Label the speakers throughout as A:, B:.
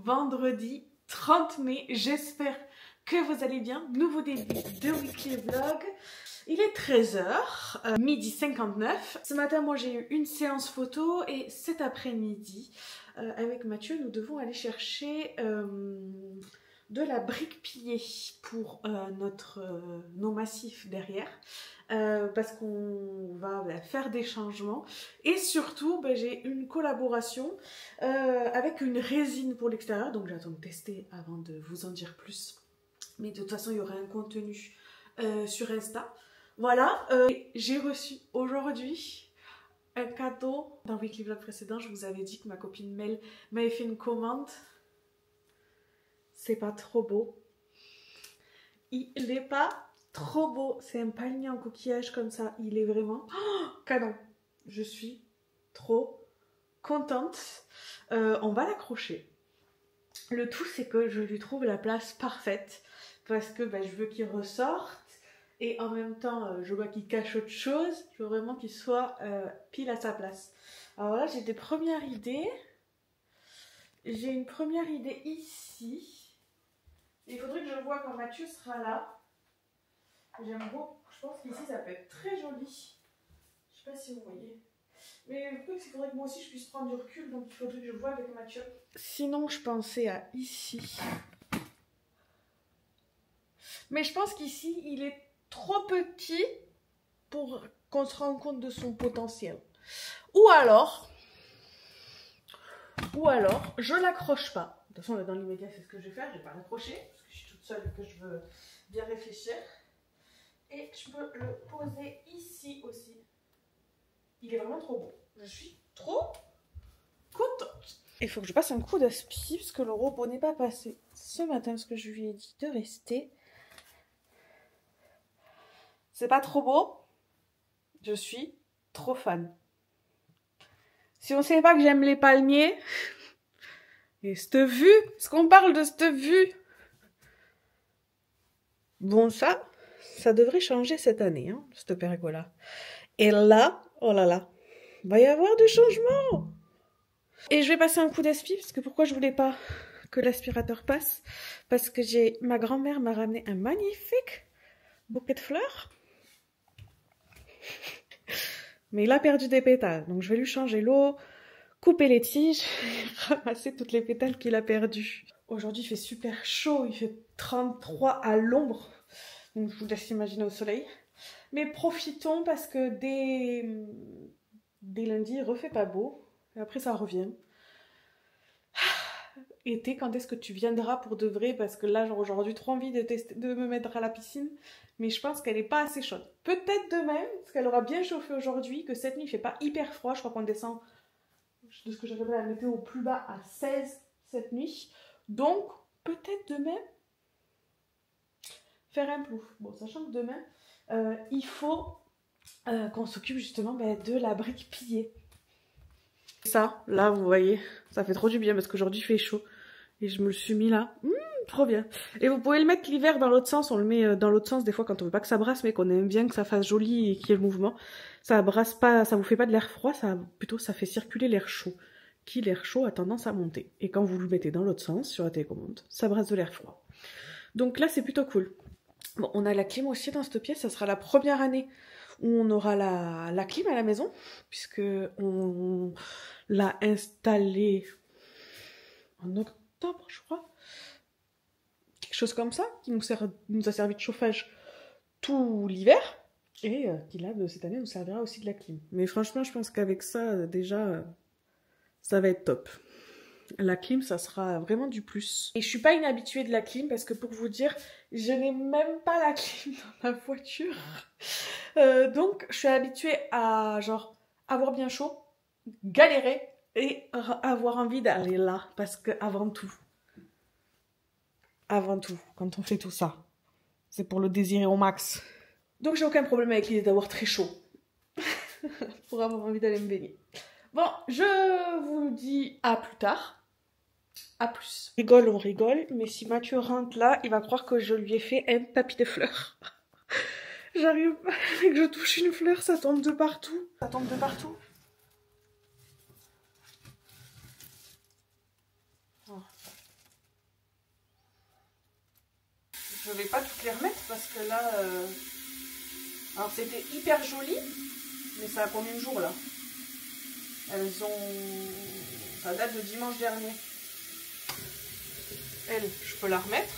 A: vendredi 30 mai. J'espère que vous allez bien. Nouveau début de Weekly Vlog. Il est 13h, midi 59. Ce matin, moi j'ai eu une séance photo et cet après-midi, avec Mathieu, nous devons aller chercher de la brique pillée pour nos massifs derrière. Parce qu'on va faire des changements et surtout j'ai une collaboration avec une résine pour l'extérieur, donc j'attends de tester avant de vous en dire plus, mais de toute façon il y aura un contenu sur Insta. Voilà, j'ai reçu aujourd'hui un cadeau. Dans le weekly vlog précédent, je vous avais dit que ma copine Mel m'avait fait une commande. C'est pas trop beau, il est pas trop beau, c'est un palmier en coquillage comme ça, il est vraiment canon. Je suis trop contente. On va l'accrocher. Le tout c'est que je lui trouve la place parfaite parce que je veux qu'il ressorte et en même temps je vois qu'il cache autre chose. Je veux vraiment qu'il soit pile à sa place. Alors là j'ai des premières idées. J'ai une première idée ici. Il faudrait que je vois quand Mathieu sera là. J'aime beaucoup, je pense qu'ici ça peut être très joli. Je sais pas si vous voyez. Mais le truc c'est qu'il faudrait que moi aussi je puisse prendre du recul, donc il faudrait que je vois avec Mathieu. Sinon je pensais à ici. Mais je pense qu'ici il est trop petit pour qu'on se rende compte de son potentiel. Ou alors je l'accroche pas. De toute façon là dans l'immédiat c'est ce que je vais faire, je vais pas l'accrocher parce que je suis toute seule et que je veux bien réfléchir. Et je peux le poser ici aussi. Il est vraiment trop beau. Je suis trop contente. Il faut que je passe un coup d'aspi parce que le robot n'est pas passé ce matin parce que je lui ai dit de rester. C'est pas trop beau. Je suis trop fan. Si on sait pas que j'aime les palmiers. Et cette vue. Est-ce qu'on parle de cette vue? Bon ça devrait changer cette année, hein, cette pergola. Et là, oh là là, il va y avoir du changement. Et je vais passer un coup d'aspi, parce que pourquoi je voulais pas que l'aspirateur passe? Parce que ma grand-mère m'a ramené un magnifique bouquet de fleurs. Mais il a perdu des pétales, donc je vais lui changer l'eau, couper les tiges, ramasser toutes les pétales qu'il a perdues. Aujourd'hui il fait super chaud, il fait 33 à l'ombre. Donc je vous laisse imaginer au soleil. Mais profitons parce que dès lundi, il refait pas beau. Et après, ça revient. Été, quand est-ce que tu viendras pour de vrai? Parce que là, genre aujourd'hui, trop envie de me mettre à la piscine. Mais je pense qu'elle n'est pas assez chaude. Peut-être demain, parce qu'elle aura bien chauffé aujourd'hui, que cette nuit, il fait pas hyper froid. Je crois qu'on descend, de ce que j'ai regardé la météo, au plus bas à 16 cette nuit. Donc, peut-être demain, faire un plouf. Bon, sachant que demain, il faut qu'on s'occupe justement de la brique pillée. Ça, là, vous voyez, ça fait trop du bien parce qu'aujourd'hui il fait chaud. Et je me le suis mis là. Trop bien. Et vous pouvez le mettre l'hiver dans l'autre sens. On le met dans l'autre sens des fois quand on veut pas que ça brasse, mais qu'on aime bien que ça fasse joli et qu'il y ait le mouvement. Ça brasse pas, ça vous fait pas de l'air froid, plutôt ça fait circuler l'air chaud. Qui, l'air chaud, a tendance à monter. Et quand vous le mettez dans l'autre sens, sur la télécommande, ça brasse de l'air froid. Donc là, c'est plutôt cool. Bon, on a la clim aussi dans cette pièce. Ça sera la première année où on aura la clim à la maison, puisque on l'a installée en octobre, je crois. Quelque chose comme ça, qui nous a servi de chauffage tout l'hiver, et qui là, de cette année, nous servira aussi de la clim. Mais franchement, je pense qu'avec ça, déjà, ça va être top. La clim, ça sera vraiment du plus. Et je suis pas une habituée de la clim parce que pour vous dire, je n'ai même pas la clim dans ma voiture. Donc, je suis habituée à genre avoir bien chaud, galérer et avoir envie d'aller là. Parce que avant tout, quand on fait tout ça, c'est pour le désirer au max. Donc, j'ai aucun problème avec l'idée d'avoir très chaud pour avoir envie d'aller me baigner. Bon, je vous dis à plus tard. À plus. On rigole, mais si Mathieu rentre là, il va croire que je lui ai fait un tapis de fleurs. J'arrive pas, dès que je touche une fleur, ça tombe de partout. Ça tombe de partout. Oh. je vais pas toutes les remettre parce que là... Alors c'était hyper joli, mais ça a combien de jours là? Elles ont... Ça date de dimanche dernier. Elle, je peux la remettre.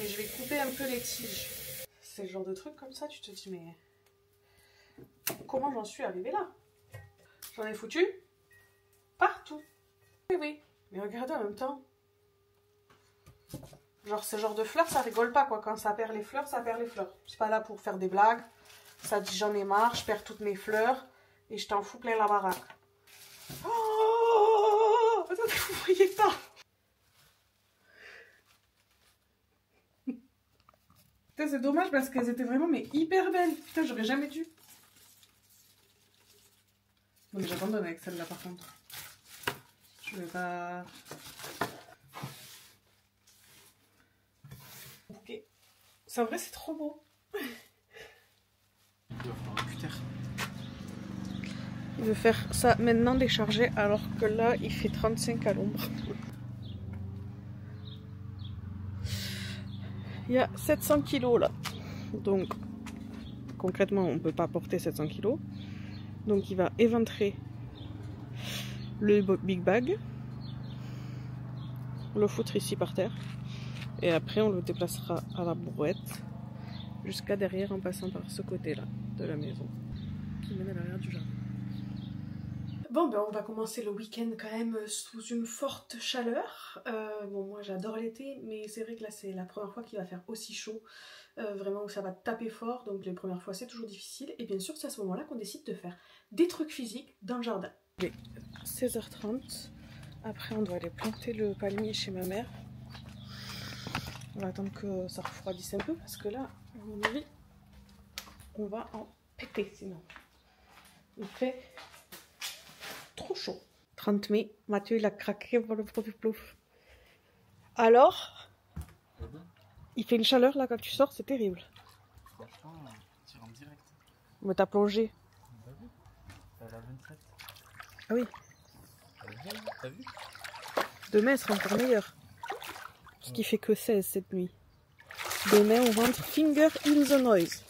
A: Et je vais couper un peu les tiges. C'est le genre de truc comme ça, tu te dis mais... Comment j'en suis arrivée là? J'en ai foutu partout. Oui, oui. Mais regardez en même temps. Genre ce genre de fleurs, ça rigole pas quoi. Quand ça perd les fleurs, ça perd les fleurs. C'est pas là pour faire des blagues. Ça dit j'en ai marre, je perds toutes mes fleurs. Et je t'en fous plein la baraque. Oh, attendez, vous voyez pas. Putain, c'est dommage parce qu'elles étaient vraiment mais hyper belles. Putain, j'aurais jamais dû. Non mais j'abandonne avec celle-là par contre. Je vais pas... Ok. C'est en vrai, c'est trop beau. Il veut faire ça maintenant décharger alors que là il fait 35 à l'ombre. Il y a 700 kilos là. Donc concrètement on ne peut pas porter 700 kilos. Donc il va éventrer le big bag. Le foutre ici par terre. Et après on le déplacera à la brouette jusqu'à derrière en passant par ce côté là de la maison qui mène à l'arrière du jardin. Bon ben on va commencer le week-end quand même sous une forte chaleur. Bon moi j'adore l'été mais c'est vrai que là c'est la première fois qu'il va faire aussi chaud. Vraiment où ça va taper fort, donc les premières fois c'est toujours difficile. Et bien sûr c'est à ce moment là qu'on décide de faire des trucs physiques dans le jardin. Il est 16h30, après on doit aller planter le palmier chez ma mère. On va attendre que ça refroidisse un peu parce que là à mon avis on va en péter sinon. Il fait trop chaud. 30 mai, Mathieu il a craqué pour le produit plouf. Alors, il fait une chaleur là quand tu sors, c'est terrible.
B: Franchement, tu rentres direct.
A: Mais t'as plongé.
B: T'as vu? T'as la 27.
A: Ah oui.
B: T'as vu?
A: Demain elle sera encore meilleure. Parce qu'il fait que 16 cette nuit. Demain on rentre finger in the noise.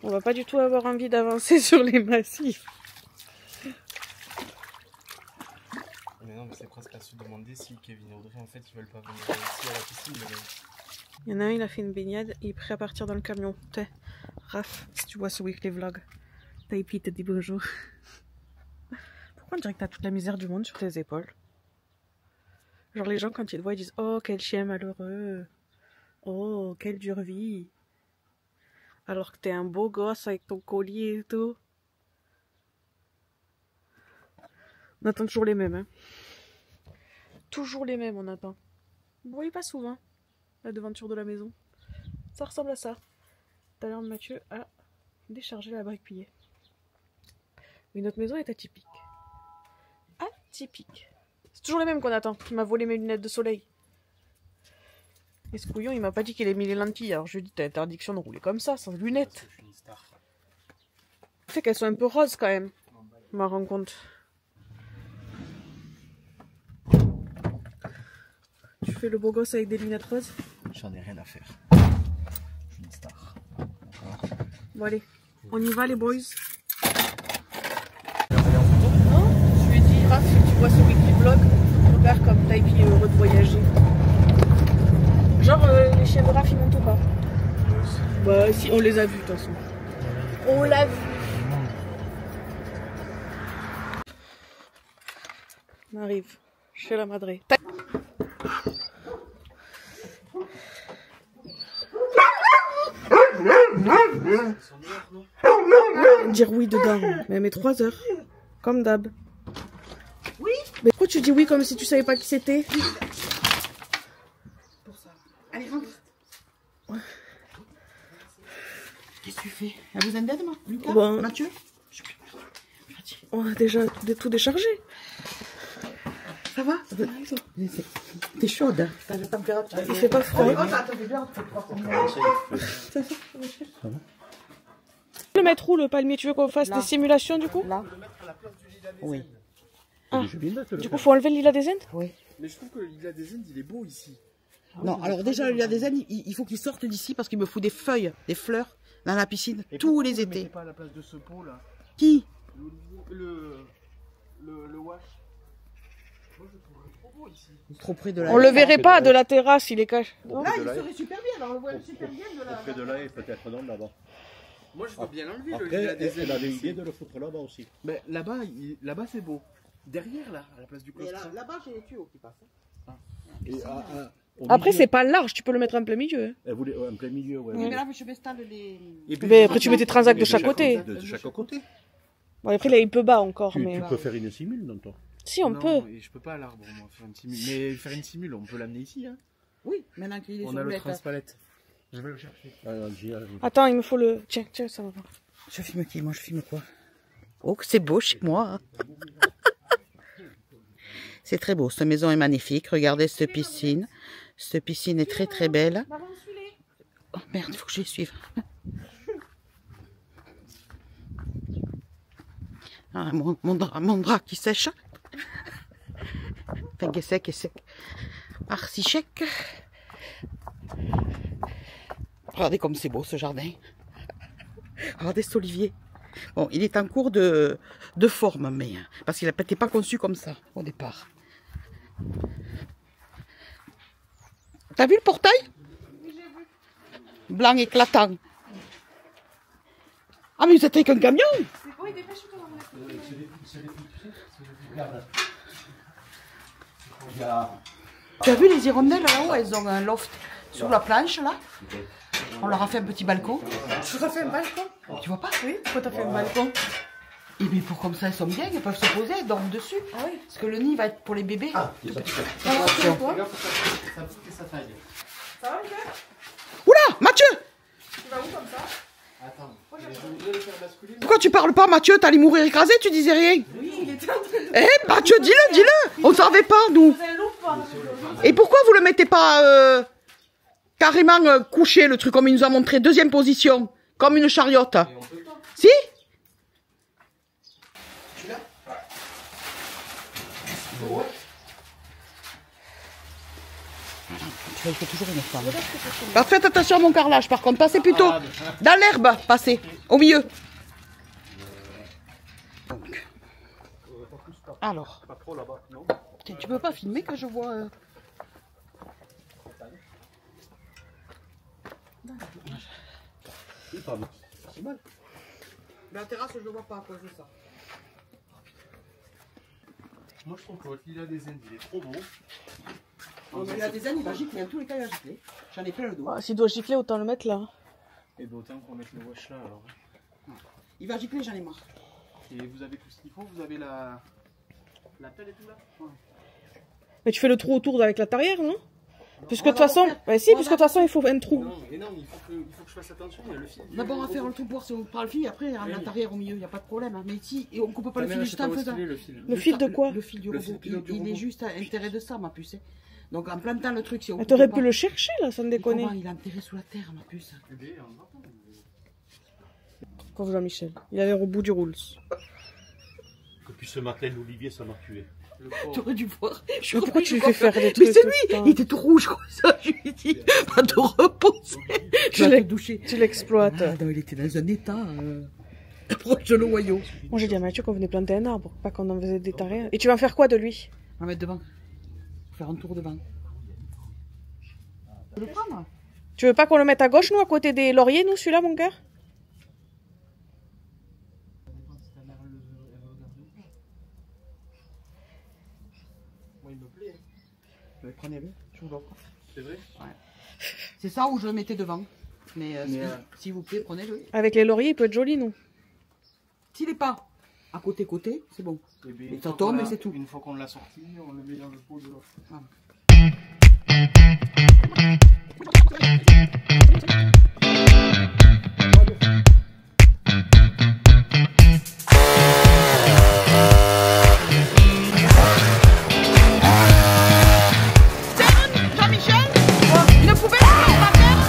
A: On va pas du tout avoir envie d'avancer sur les massifs.
B: Mais non, mais c'est presque à se demander si Kevin et Audrey en fait ils veulent pas venir ici à la piscine. Mais...
A: Il y en a un, il a fait une baignade, il est prêt à partir dans le camion. Putain, Raph, si tu vois ce weekly vlog, Taipi te dit bonjour. Pourquoi on dirait que t'as toute la misère du monde sur tes épaules? Genre les gens quand ils te voient ils disent oh quel chien malheureux, oh quelle dure vie. Alors que t'es un beau gosse avec ton collier et tout. On attend toujours les mêmes, hein. Toujours les mêmes on attend. Vous voyez pas souvent la devanture de la maison. Ça ressemble à ça. Tout à l'heure Mathieu a déchargé la brique pillée. Mais notre maison est atypique. Atypique. C'est toujours les mêmes qu'on attend. Il m'a volé mes lunettes de soleil. Et ce couillon il m'a pas dit qu'il ait mis les lentilles. Alors je lui ai dit t'as interdiction de rouler comme ça, sans lunettes. Tu sais qu'elles sont un peu roses quand même. Je m'en rends compte. Tu fais le beau gosse avec des lunettes roses?
B: J'en ai rien à faire. Je suis une star.
A: Bon allez, on y va les boys. Non, je lui ai dit Raph, si tu vois ce weekly vlog, regarde comme Taipi est heureux de voyager. Genre les chiens de Raph ils montent ou pas? Bah si, on les a vus de toute façon. On l'a vu. On arrive, je fais la madrée. Dire oui dedans, mais elle met 3 heures, comme d'hab. Oui. Mais pourquoi tu dis oui comme si tu savais pas qui c'était?
C: Pour ça. Allez, rentre. Ouais. Qu'est-ce que tu fais? Elle a besoin d'aide, moi? Lucas?
A: Bon.
C: Mathieu?
A: On a déjà tout déchargé. Ça va?
C: T'es chaude.
A: Il fait pas froid. Le mettre où le palmier? Tu veux qu'on fasse des simulations du coup?
C: Là. Oui.
A: Ah. Du coup faut enlever le lilas des Indes?
C: Oui.
B: Mais je trouve que le lilas des Indes il est beau ici.
C: Non, alors déjà, il y a des années, il faut qu'ils sortent d'ici parce qu'il me fout des feuilles, des fleurs dans la piscine tous les étés.
B: Pas à la place de ce pot là.
C: Qui?
B: Le wash. Moi je trouve trop beau ici.
C: Trop près de la
A: On le verrait pas de la terrasse, il est caché.
C: Là, il serait super bien, là, on le voit super bien de la...
D: Près de là et peut-être non là-bas.
B: Moi je veux bien l'enlever le
D: Après,
B: lilas des
D: elle avait
B: ailes.
D: l'idée de le foutre là-bas aussi.
B: Mais là-bas, là-bas c'est beau. Derrière là, à la place du
C: Mais
B: costume.
C: là-bas, j'ai les tuyaux qui passent.
D: Et au
A: Après,
D: milieu,
A: c'est pas large, tu peux le mettre en plein milieu. Hein.
D: Elle voulait en plein milieu, ouais.
C: Mais là, je m'installe les...
A: Mais après, tu mets tes transacts de chaque
D: chaque
A: côté.
D: De chaque côté.
A: Bon, après, là, il peut bas encore,
D: Tu
A: mais.
D: peux faire une simule dans toi.
A: Si, on
B: Non,
A: peut.
B: et je peux pas à l'arbre moi faire une simule. Mais faire une simule, on peut l'amener ici hein.
C: Oui, maintenant qu'il est
B: On
C: sur
B: a
C: le
B: le transpalette. Je vais le chercher.
A: Attends, il me faut le. Tiens, ça va pas.
C: Je filme qui? Moi, je filme quoi? Oh, que c'est beau chez moi. C'est très beau. Cette maison est magnifique. Regardez cette piscine. Cette piscine est très très belle. Oh merde, il faut que je les suive. Ah, mon drap qui sèche. Enfin, qui est sec, archi sec. Regardez comme c'est beau ce jardin. Regardez cet olivier. Bon, il est en cours de forme, mais parce qu'il n'était pas conçu comme ça au départ. T'as vu le portail? Oui, j'ai vu. Blanc éclatant. Ah, mais vous êtes avec un camion?
A: Oui, dépêche-toi.
C: Tu as vu les hirondelles là-haut? Elles ont un loft sous la planche là. On leur a fait un petit balcon.
A: Tu as fait un balcon?
C: Tu vois pas?
A: Oui, pourquoi t'as fait un balcon?
C: Et bien pour comme ça, elles sont bien, elles peuvent se poser, elles dorment dessus.
A: Ah oui.
C: Parce que le nid va être pour les bébés.
A: Alors, tu fais quoi?
B: Ça pique sa taille.
A: Ça va, Michel?
C: Oula, Mathieu!
A: Tu vas où comme ça?
B: Attends, je voudrais le faire basculer.
C: Pourquoi tu parles pas, Mathieu? T'allais mourir écrasé, tu disais rien.
A: Oui, il était en train de.
C: Eh, Mathieu, dis-le! On savait pas, nous.
A: C'est un loup, pas?
C: Et pourquoi vous le mettez pas carrément couché, le truc, comme il nous a montré, deuxième position, comme une chariote? Si? Tu fais toujours une femme. Alors, faites attention à mon carrelage, par contre, passez plutôt dans l'herbe, passez, au milieu. Donc. Alors.
D: Pas trop là-bas, non?
C: Tiens, tu peux pas filmer que je vois...
D: C'est mal.
C: La terrasse, je ne vois pas à cause de ça.
B: Moi je trouve que votre lilas des Indes il est trop beau.
C: Il y a des années magiques, mais en tous les cas, il a giclé. J'en ai plein le dos.
A: Ah, s'il doit gicler, autant le mettre là.
B: Et bien autant qu'on mette le wash là alors.
C: Il va gicler, j'en ai marre.
B: Et vous avez tout ce qu'il faut, vous avez la pelle et tout là.
A: Mais tu fais le trou autour avec la tarière, non? Puisque de toute façon, bah si, puisque de toute façon il faut un trou.
B: Non, mais non, il faut que je fasse attention, il y a le fil.
C: D'abord, on va faire le trou pour si on prend le fil, après, à l'intérieur au milieu, il n'y a pas de problème. Hein. Mais ici, et on coupe pas le fil juste en faisant.
B: Le fil.
A: Le fil de quoi?
C: Le fil du
B: Le
C: robot.
B: fil pilote du
C: Il est
B: robot.
C: juste à l'intérêt de ça, ma puce. Hein. Donc, en plein temps, le truc, c'est...
A: Mais t'aurais pu le chercher là, sans déconner.
C: Il est enterré sous la terre, ma puce.
A: Pauvre Jean-Michel, il a l'air au bout du rules.
D: Depuis ce matin, l'Olivier, ça m'a tué.
C: Tu aurais dû voir.
A: Mais pourquoi tu lui fais faire des trucs?
C: Mais c'est lui, il était tout rouge comme ça. Je lui ai dit, va te reposer.
A: Tu
C: vas
A: l'as-
C: te doucher.
A: Tu l'exploites.
C: Ah, non, il était dans un état proche de l'Ohio.
A: Moi j'ai dit à Mathieu qu'on venait planter un arbre, pas qu'on en faisait des tarières. Et tu vas en faire quoi de lui?
C: On va mettre devant. Faire un tour devant. Tu veux le prendre?
A: Tu veux pas qu'on le mette à gauche, nous, à côté des lauriers, nous, celui-là, mon gars?
B: Moi il me plaît.
C: Prenez-le, je vous l'offre.
B: C'est vrai?
C: C'est ça où je le mettais devant. Mais, s'il vous plaît, prenez-le.
A: Avec les lauriers, il peut être joli, nous.
C: S'il n'est pas à côté, c'est bon.
B: Et bien,
C: Et
B: une
C: ça
B: fois
C: tombe
B: qu'on
C: et
B: l'a-
C: c'est tout.
B: Une fois qu'on l'a sorti, on le met dans le pot de l'autre.
C: Voilà. Jean-Michel, une poubelle, on va faire.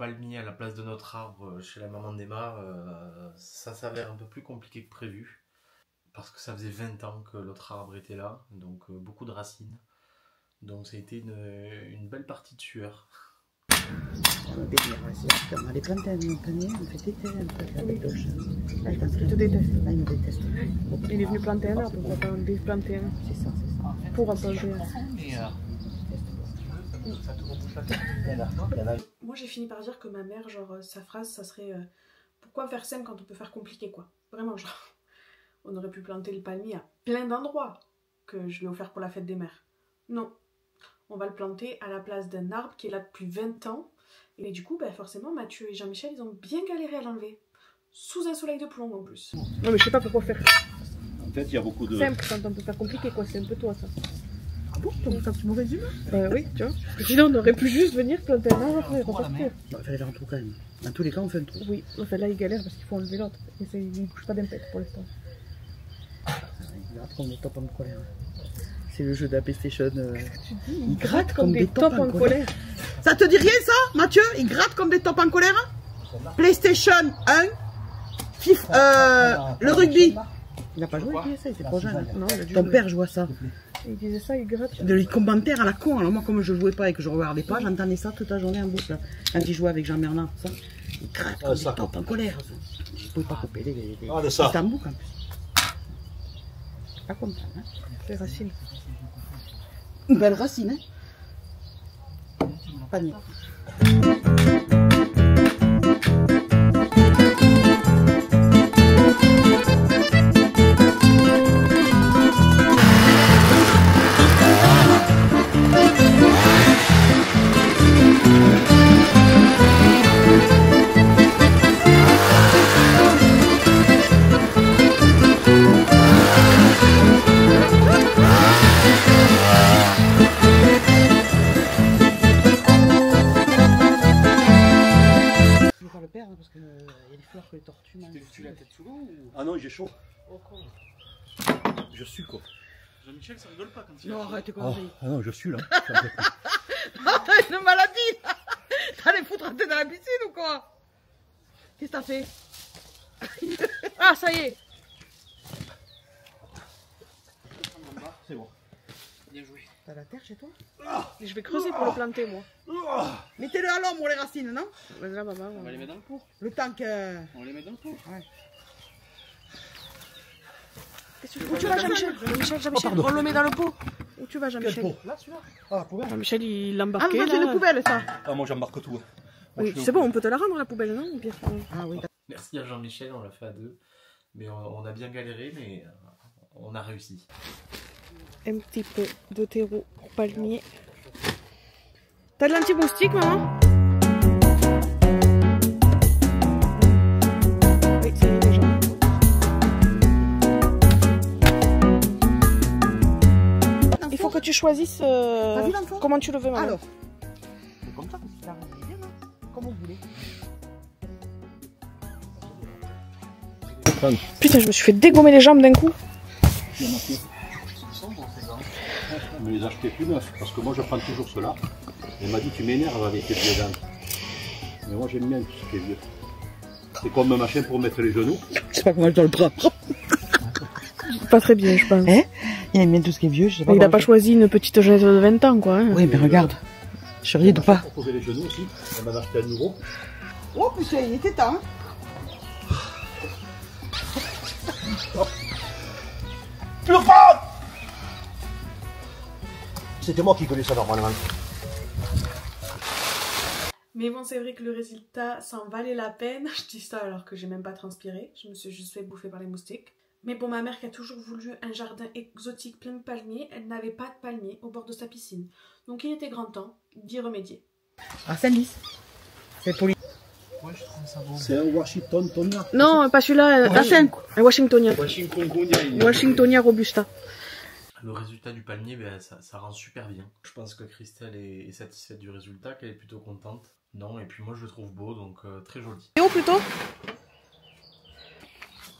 B: palmier à la place de notre arbre chez la maman d'Emma, ça s'avère un peu plus compliqué que prévu. Parce que ça faisait 20 ans que l'autre arbre était là, donc beaucoup de racines. Donc ça a été une belle partie de sueur.
C: On a des plantains, on fait des thés un peu avec l'autre.
A: Là, je pense qu'il te déteste.
C: Là, il me déteste.
A: Il est venu planter un arbre, on va pas enlever planter un.
C: C'est ça, c'est ça.
A: Pour en planter un. Moi j'ai fini par dire que ma mère, genre sa phrase, ça serait pourquoi faire simple quand on peut faire compliqué quoi. Vraiment genre, on aurait pu planter le palmier à plein d'endroits que je lui ai offert pour la fête des mères. Non, on va le planter à la place d'un arbre qui est là depuis 20 ans. Et du coup, bah, forcément, Mathieu et Jean-Michel, ils ont bien galéré à l'enlever. Sous un soleil de plomb en plus. Non mais je sais pas pourquoi faire
D: En fait, il y a beaucoup de...
A: simple quand on peut faire compliqué quoi, c'est un peu toi ça.
C: Ah bon? Comme tu me résumes?
A: Oui, tu vois. Parce que sinon on aurait pu juste venir planter un arbre après et repartir.
C: Non, il fallait faire un trou quand même. Dans tous les cas, on fait un trou.
A: Oui, enfin là il galère parce qu'il faut enlever l'autre. Et il bouge pas d'impact pour l'instant.
C: Il gratte comme des tops en colère. C'est le jeu de la PlayStation.
A: Il gratte comme des tops en colère.
C: Ça te dit rien ça, Mathieu? Il gratte comme des tops en colère? PlayStation 1, FIFA, le rugby. Il n'a pas joué, ça, il était trop jeune.
A: Non, il a dû
C: Ton
A: jouer.
C: père jouait à ça.
A: Il disait ça, il gratte.
C: Les commentaires à la con. Alors moi, comme je jouais pas et que je regardais pas, j'entendais ça toute la journée en boucle. Quand il jouait avec Jean-Bernard, ça, il gratte comme des tops en colère. Je ne pouvais pas couper les c'est en boucle en plus. Pas content, hein.
A: Les racines.
C: Une belle racine, hein. Panier. Parce qu'il y a des fleurs que les tortues mangent.
B: Tu t'es foutu la tête sous l'eau ou...
D: Ah non, j'ai chaud. Je suis quoi.
B: Jean-Michel, ça rigole pas quand il
C: Non, arrête
D: Oh, ah non, je suis là.
C: Ah, t'as une maladie. T'allais foutre un tête dans la piscine ou quoi? Qu'est-ce que t'as fait?
A: Ah, ça y est.
D: C'est bon.
B: Bien joué.
C: T'as la terre chez toi?
A: Je vais creuser pour le planter, moi.
C: Mettez-le à l'ombre les racines, non?
A: Vas-y, là, maman.
B: On va les mettre dans le pot.
C: Le temps que...
B: On les met dans le pot.
C: Ouais.
A: Où tu vas, Jean-Michel? Jean-Michel, on le met dans le pot. Où tu vas,
D: Quel
A: Jean-Michel?
D: pot? Là, celui-là. Ah, la poubelle.
A: Jean-Michel, il l'a
C: Ah,
A: embarqué,
C: mais c'est
A: là.
C: une poubelle, ça.
D: Ah, moi j'embarque tout. Moi,
A: Oui,
D: je suis
A: c'est bon, on peut te la rendre, la poubelle, non? Bien.
C: Ah oui,
B: Merci à Jean-Michel, on l'a fait à deux. Mais on a bien galéré, mais on a réussi.
A: Un petit peu de terreau pour palmier. T'as de l'anti-moustique, maman? Oui, ça y est déjà. Il faut que tu choisisses
C: T'as vu l'enfant?
A: comment tu le veux, maman.
C: alors. C'est comme ça. Là, vous voulez bien, hein. Comme vous voulez.
A: Putain, je me suis fait dégommer les jambes d'un coup.
D: Je me les achetais plus neufs parce que moi je prends toujours cela. Elle m'a dit tu m'énerves avec tes pieds d'âne. Mais moi j'aime bien tout ce qui est vieux. C'est comme un machin pour mettre les genoux.
C: Je sais pas comment je dois le prendre.
A: Pas très bien, je pense.
C: Hein? Il aime bien tout ce qui est vieux, je sais pas.
A: Il a pas choisi une petite jeunesse de 20 ans, quoi. Hein.
C: Oui, mais regarde. Je ris de pas.
D: Pour poser les genoux aussi. Elle m'en a acheté un nouveau.
C: Oh putain, il était temps. Hein.
D: Pleure pas! C'était moi qui connais ça normalement.
A: Mais bon, c'est vrai que le résultat, ça en valait la peine. Je dis ça alors que j'ai même pas transpiré. Je me suis juste fait bouffer par les moustiques. Mais pour ma mère qui a toujours voulu un jardin exotique plein de palmiers, elle n'avait pas de palmiers au bord de sa piscine. Donc il était grand temps d'y remédier.
C: Ah, Saint-Lys. C'est poli.
B: Ouais, je trouve ça beau.
D: C'est un Washington Tonia.
A: Non, pas celui-là, un Washingtonien.
B: Washington
A: Washingtonia Robusta.
B: Le résultat du palmier, ben, ça rend super bien. Je pense que Christelle est satisfaite du résultat, qu'elle est plutôt contente. Non, et puis moi je le trouve beau, donc très joli.
A: Et où plutôt?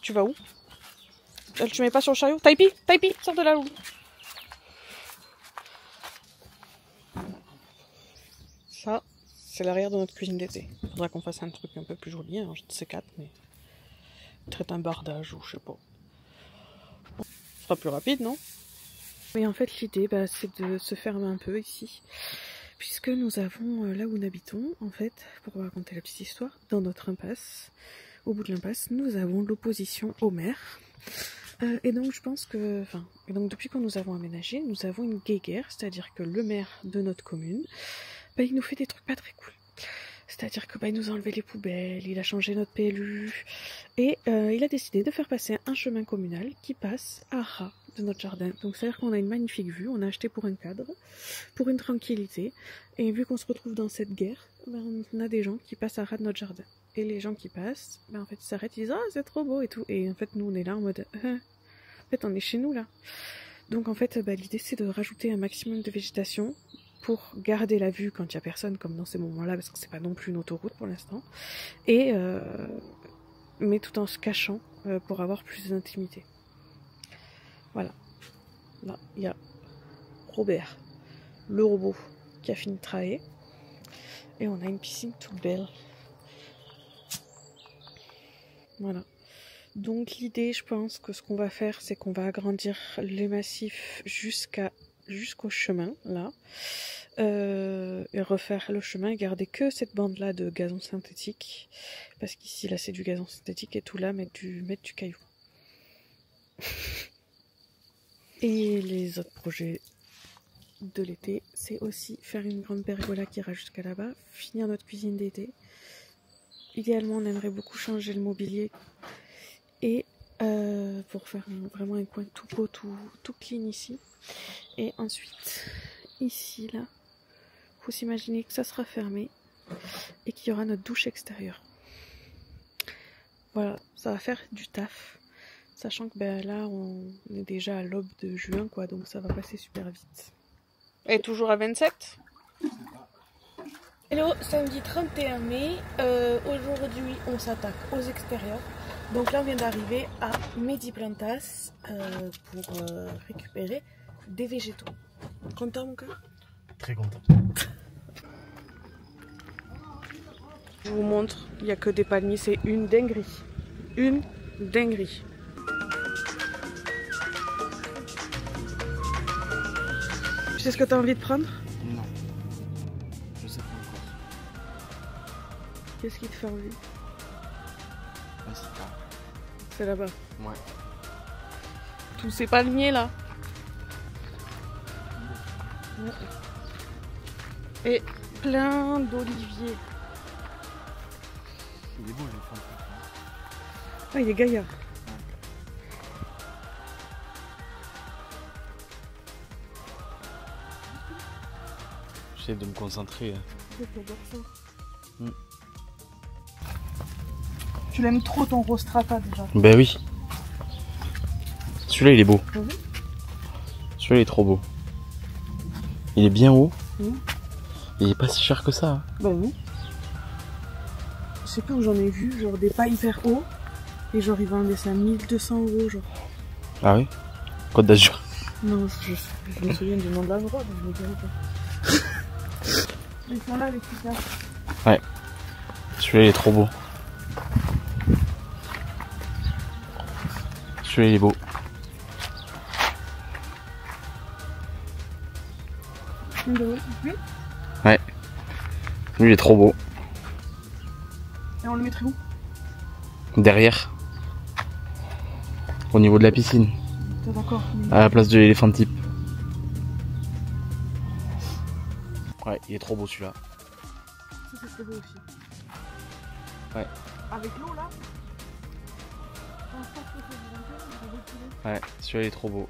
A: Tu vas où? Tu mets pas sur le chariot? Taipi, sors de là, Lou. Ça, C'est l'arrière de notre cuisine d'été. Faudra qu'on fasse un truc un peu plus joli, hein, je ne sais quatre, mais peut-être un bardage ou je sais pas. Ce sera plus rapide, non? Mais en fait, l'idée, c'est de se fermer un peu ici. Puisque nous avons, là où nous habitons, en fait, pour vous raconter la petite histoire, dans notre impasse, au bout de l'impasse, nous avons l'opposition au maire. Et donc je pense que, depuis que nous avons aménagé, nous avons une guéguerre, c'est-à-dire que le maire de notre commune, il nous fait des trucs pas très cool. C'est-à-dire que il nous a enlevé les poubelles, il a changé notre PLU, et il a décidé de faire passer un chemin communal qui passe à ras de notre jardin. Donc c'est-à-dire qu'on a une magnifique vue, on a acheté pour un cadre, pour une tranquillité, et vu qu'on se retrouve dans cette guerre, on a des gens qui passent à ras de notre jardin. Et les gens qui passent, en fait ils s'arrêtent, ils disent « Ah, c'est trop beau » et tout, et en fait nous on est là en mode « En fait on est chez nous là ». Donc en fait l'idée c'est de rajouter un maximum de végétation pour garder la vue quand il n'y a personne, comme dans ces moments-là, parce que c'est pas non plus une autoroute pour l'instant, et mais tout en se cachant pour avoir plus d'intimité. Voilà. Là, il y a Robert, le robot, qui a fini de travailler, et on a une piscine toute belle. Voilà. Donc l'idée, je pense que ce qu'on va faire, c'est qu'on va agrandir les massifs jusqu'au chemin, là, et refaire le chemin et garder que cette bande-là de gazon synthétique, parce qu'ici, là, c'est du gazon synthétique, et tout là, mettre du caillou. Et les autres projets de l'été, c'est aussi faire une grande pergola qui ira jusqu'à là-bas, finir notre cuisine d'été. Idéalement, on aimerait beaucoup changer le mobilier, et pour faire vraiment un coin tout beau, tout clean ici. Et ensuite, ici, là, faut s'imaginer que ça sera fermé et qu'il y aura notre douche extérieure. Voilà, ça va faire du taf, sachant que là, on est déjà à l'aube de juin, quoi, donc ça va passer super vite. Et toujours à 27 ? Hello, samedi 31 mai, aujourd'hui on s'attaque aux extérieurs. Donc là on vient d'arriver à Mediplantas pour récupérer des végétaux. Content mon cœur?
B: Très content.
A: Je vous montre, il n'y a que des palmiers, c'est une dinguerie. Une dinguerie. Tu sais ce que tu as envie de prendre?
B: Non. Je sais pas encore.
A: Qu'est-ce qui te fait envie?
B: Un citron.
A: C'est là-bas.
B: Ouais.
A: Tous ces palmiers là. Et plein d'oliviers.
B: Il est beau l'éléphant.
A: Ah, il est gaillard.
B: J'essaie de me concentrer.
A: Tu l'aimes trop ton Rostrata déjà.
B: Ben oui. Celui-là il est beau. Celui-là il est trop beau. Il est bien haut. Il est pas si cher que ça. Hein.
A: Bah oui. Je sais plus où j'en ai vu, genre des pas hyper hauts. Et genre ils vendaient ça 1200 €, genre.
B: Ah oui? Côte d'Azur.
A: Non, je me souviens du nom de la drogue, je me dirais pas. Ils sont là les critères.
B: Ouais. Celui-là il est trop beau. Celui-là il est beau. Ouais. Lui il est trop beau.
A: Et on le mettrait où?
B: Derrière. Au niveau de la piscine.
A: T'es d'accord mais...
B: À la place de l'éléphant type. Ouais, il est trop beau celui-là.
A: Ça c'est beau aussi.
B: Ouais.
A: Avec l'eau là?
B: Ouais, celui-là il est trop beau.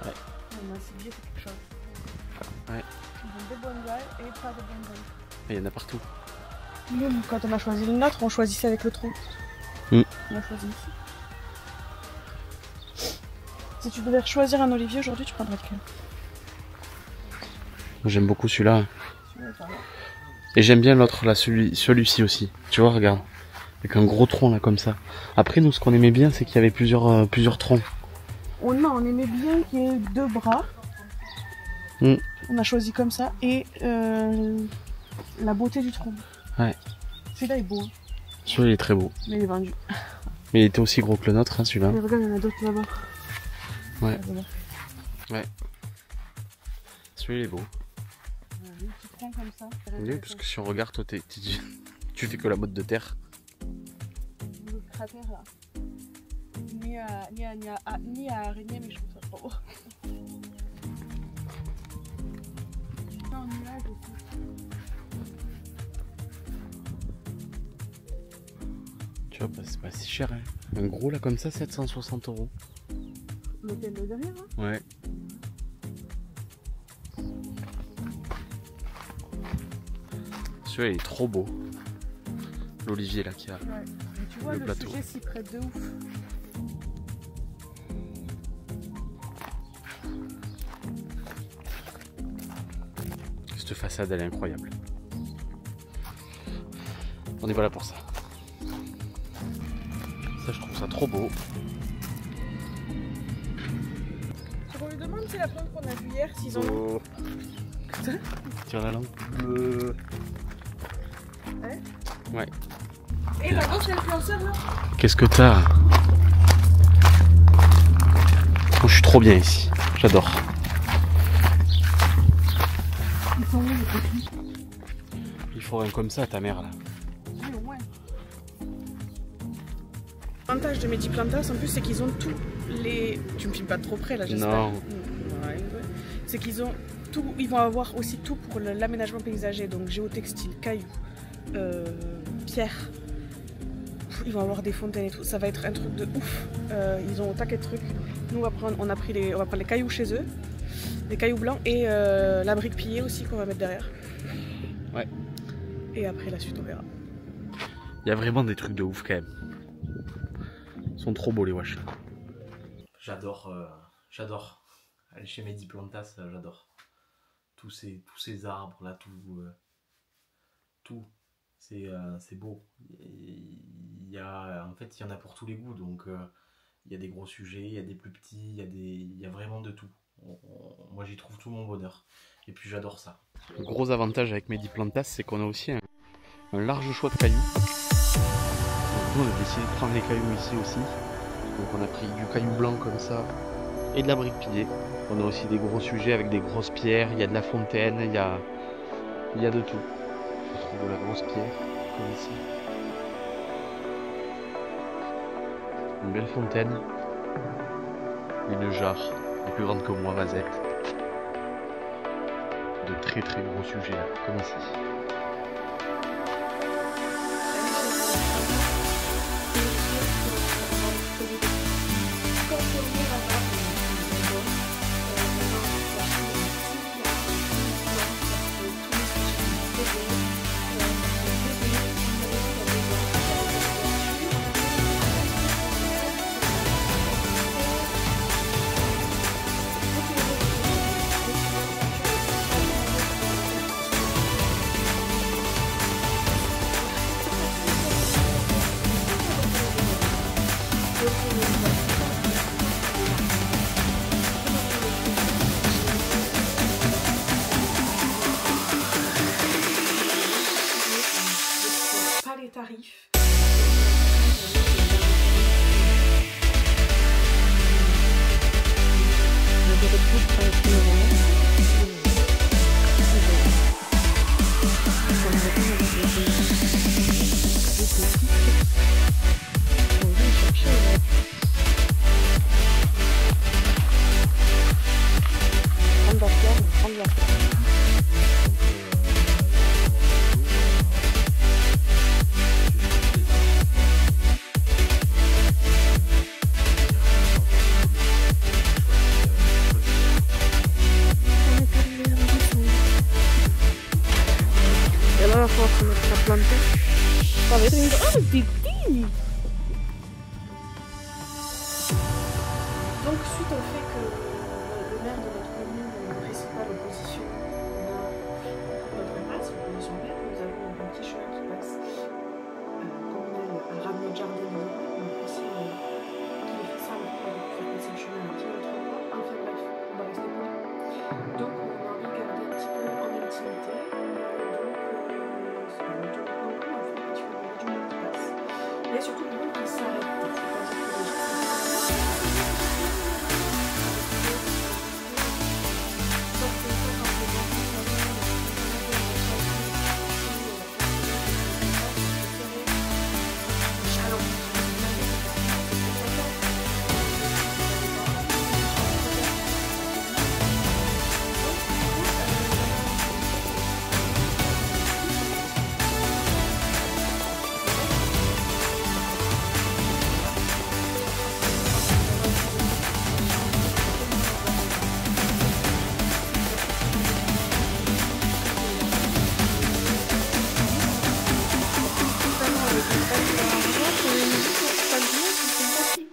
B: Ouais.
A: C'est bien quelque chose.
B: Ouais.
A: Des bonsaïs et pas de bonsaïs.
B: Il y en a partout.
A: Nous, quand on a choisi le nôtre, on choisissait avec le tronc. On a choisi ici. Si tu devais choisir un olivier aujourd'hui, tu prendrais lequel?
B: J'aime beaucoup celui-là. Et j'aime bien l'autre là, celui-ci aussi. Tu vois, regarde. Avec un gros tronc là comme ça. Après nous ce qu'on aimait bien c'est qu'il y avait plusieurs troncs.
A: On aimait bien qu'il y ait deux bras On a choisi comme ça. Et la beauté du tronc.
E: Ouais.
A: Celui-là est beau.
E: Celui-là il est très beau.
A: Mais il est vendu.
E: Mais il était aussi gros que le nôtre, hein, celui-là.
A: Mais regarde, il y en a d'autres là-bas.
E: Ouais. Ouais. Celui-là il est beau.
A: Un petit tronc comme ça.
E: Oui, parce que si on regarde, toi tu fais que la botte de terre.
A: Le cratère là. Ni à araignée, mais je trouve ça trop beau. Non, nuage aussi.
E: Tu vois, c'est pas si cher. Hein. Un gros là comme ça, 760 €.
A: L'hôtel de derrière, hein.
E: Ouais. Celui-là il est trop beau. L'olivier là qui a.
A: Ouais. Mais tu vois, le
E: plateau.
A: sujet s'y prête de ouf.
E: Cette façade elle est incroyable. On est voilà pour ça. Ça je trouve ça trop beau.
A: On lui demande si la plante qu'on a vue hier, s'ils ont.
E: Tire la langue.
A: Ouais.
E: Ouais.
A: Et la grosse influenceur là.
E: Qu'est-ce que t'as? Oh, je suis trop bien ici. J'adore.
A: Ils sont où les petits?
E: Il faut un comme ça à ta mère là.
A: Oui, au moins. L'avantage de Mediplantas en plus, c'est qu'ils ont tous les. Tu me filmes pas trop près là, j'espère.
E: Non.
A: Ouais. C'est qu'ils ont tout. Ils vont avoir aussi tout pour l'aménagement paysager, donc géotextile, cailloux, pierre. Ils vont avoir des fontaines et tout. Ça va être un truc de ouf. Ils ont un taquet de trucs. Nous, on va prendre les cailloux chez eux, les cailloux blancs et la brique pillée aussi qu'on va mettre derrière.
E: Ouais.
A: Et après la suite, on verra.
E: Il y a vraiment des trucs de ouf quand même. Ils sont trop beaux les wash.
B: J'adore aller chez Mediplantas, j'adore. Tous ces arbres là, tout. C'est beau. En fait, il y en a pour tous les goûts, donc il y a des gros sujets, il y a des plus petits, il y a vraiment de tout. Moi, j'y trouve tout mon bonheur. Et puis, j'adore ça.
E: Le gros avantage avec Mediplantas, c'est qu'on a aussi un large choix de cailloux. Donc, nous, on a décidé de prendre les cailloux ici aussi. Donc, on a pris du caillou blanc comme ça et de la brique pillée. On a aussi des gros sujets avec des grosses pierres. Il y a de la fontaine, il y a de tout. On trouve de la grosse pierre, comme ici. Une belle fontaine. Une jarre, la plus grande que moi, vasette. De très très gros sujets, là, comme ici.
A: Tarifs. force de mettre la plante. Ça va être une... Oh, c'est petit! Donc, suite au fait que le maire de notre commune ne précise pas l'opposition à notre impasse, l'opposition verte, nous avons un petit chemin qui passe communal à ras de notre jardin. Donc, ici, qu'il ait fait ça, on va faire passer le chemin à un petit autre endroit. Enfin bref, on va rester poli. Donc, on a y a surtout le monde qui s'arrête.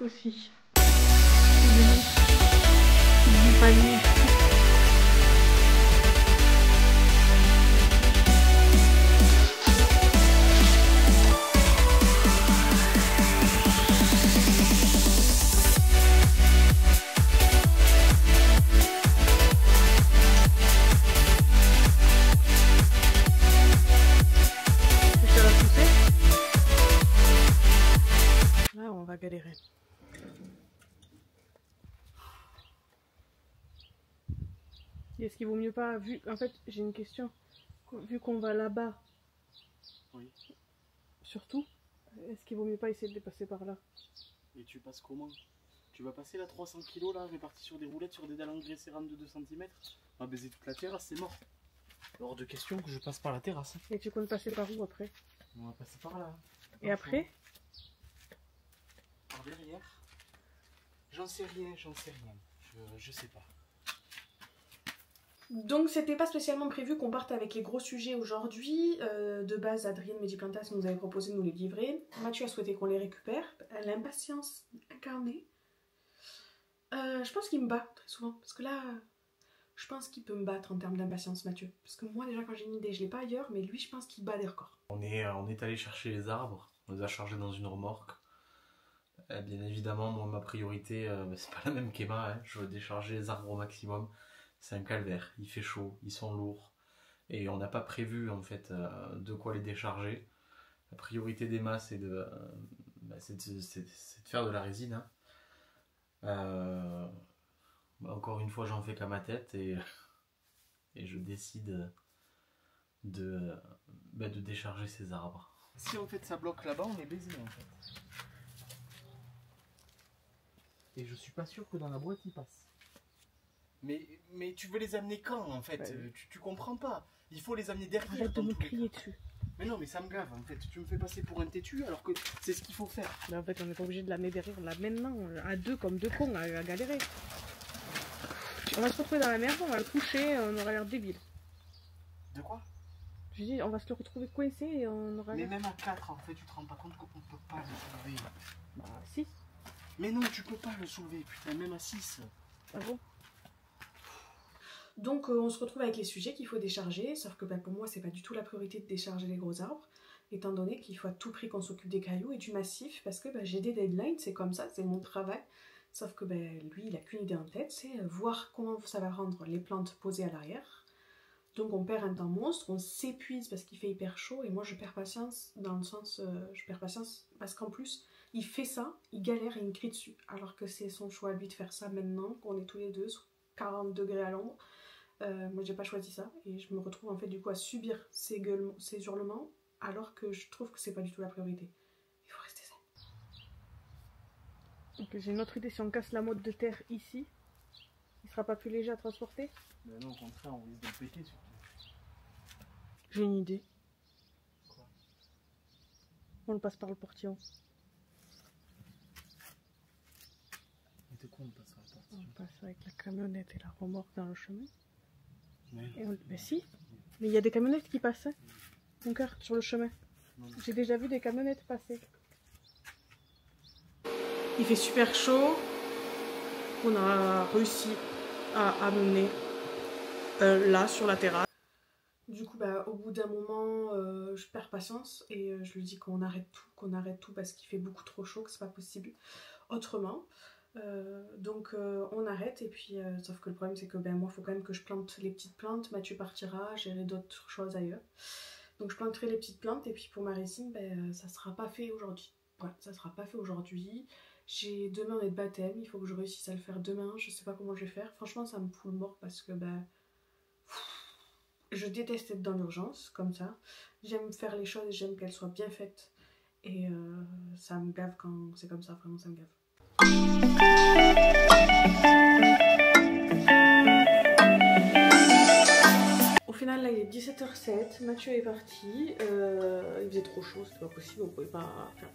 A: Aussi. Panier. Là, on va galérer. Est-ce qu'il vaut mieux pas, vu, en fait j'ai une question, vu qu'on va là-bas,
E: oui.
A: Surtout, est-ce qu'il vaut mieux pas essayer de passer par là?
E: Et tu passes comment? Tu vas passer là 300 kg là, répartis sur des roulettes, sur des dalles engraissées de 2 cm? On va baiser toute la terrasse, c'est mort. Hors de question que je passe par la terrasse.
A: Et tu comptes passer par où après?
E: On va passer par là.
A: Et après?
E: Par derrière. J'en sais rien. Je sais pas.
A: Donc c'était pas spécialement prévu qu'on parte avec les gros sujets aujourd'hui. De base, Adrienne Mediplantas nous avait proposé de nous les livrer. Mathieu a souhaité qu'on les récupère. L'impatience incarnée. Je pense qu'il me bat très souvent. Parce que là, je pense qu'il peut me battre en termes d'impatience, Mathieu. Parce que moi déjà quand j'ai une idée, je l'ai pas ailleurs. Mais lui, je pense qu'il bat des records.
B: On est allé chercher les arbres. On les a chargés dans une remorque. Bien évidemment, moi ma priorité, c'est pas la même qu'Emma. Hein. Je veux décharger les arbres au maximum. C'est un calvaire, il fait chaud, ils sont lourds et on n'a pas prévu en fait de quoi les décharger. La priorité d'Emma c'est de faire de la résine. Hein. Encore une fois j'en fais qu'à ma tête et je décide de décharger ces arbres.
E: Si en fait ça bloque là-bas, on est baisé en fait. Et je suis pas sûr que dans la boîte il passe. Mais tu veux les amener quand en fait? Tu comprends pas. Il faut les amener derrière.
A: Arrête de me crier dessus.
E: Mais non, mais ça me gave en fait. Tu me fais passer pour un têtu alors que c'est ce qu'il faut faire.
A: Mais en fait, on n'est pas obligé de l'amener derrière. On l'amène maintenant, à deux comme deux cons, à galérer. On va se retrouver dans la merde, on va le coucher, on aura l'air débile.
E: De quoi?
A: Je dis, on va se le retrouver coincé et on aura l'air.
E: Mais même à 4 en fait, tu te rends pas compte qu'on peut pas le soulever.
A: Bah, 6.
E: Mais non, tu peux pas le soulever, putain, même à 6.
A: Ah bon? Donc on se retrouve avec les sujets qu'il faut décharger, sauf que pour moi c'est pas du tout la priorité de décharger les gros arbres, étant donné qu'il faut à tout prix qu'on s'occupe des cailloux et du massif, parce que j'ai des deadlines, c'est comme ça, c'est mon travail, sauf que lui il a qu'une idée en tête, c'est voir comment ça va rendre les plantes posées à l'arrière. Donc on perd un temps monstre, on s'épuise parce qu'il fait hyper chaud, et moi je perds patience, dans le sens, je perds patience parce qu'en plus il fait ça, il galère et il me crie dessus, alors que c'est son choix à lui de faire ça maintenant, qu'on est tous les deux sous 40 degrés à l'ombre. Moi j'ai pas choisi ça et je me retrouve en fait du coup à subir ces hurlements alors que je trouve que c'est pas du tout la priorité. Il faut rester zen. Donc j'ai une autre idée, si on casse la motte de terre ici, il sera pas plus léger à transporter?
E: Mais non, au contraire, on risque de le péter surtout.
A: J'ai une idée.
E: Quoi?
A: On le passe par le portillon.
E: Mais de quoi on passe par le portillon?
A: On passe avec la camionnette et la remorque dans le chemin.
E: Mais,
A: Mais si, mais il y a des camionnettes qui passent, hein, mon cœur, sur le chemin. J'ai déjà vu des camionnettes passer. Il fait super chaud. On a réussi à amener là sur la terrasse. Du coup, au bout d'un moment, je perds patience et je lui dis qu'on arrête tout parce qu'il fait beaucoup trop chaud, que c'est pas possible autrement. Donc on arrête et puis sauf que le problème c'est que moi il faut quand même que je plante les petites plantes, Mathieu partira, gérer d'autres choses ailleurs, donc je planterai les petites plantes et puis pour ma résine ça sera pas fait aujourd'hui. Voilà, ça sera pas fait aujourd'hui. J'ai demain on est de baptême, il faut que je réussisse à le faire demain. Je sais pas comment je vais faire. Franchement, ça me fout le mort parce que je déteste être dans l'urgence comme ça. J'aime faire les choses et j'aime qu'elles soient bien faites. Et ça me gave quand c'est comme ça, vraiment ça me gave. Au final là il est 17h07, Mathieu est parti, il faisait trop chaud, c'était pas possible, on pouvait pas faire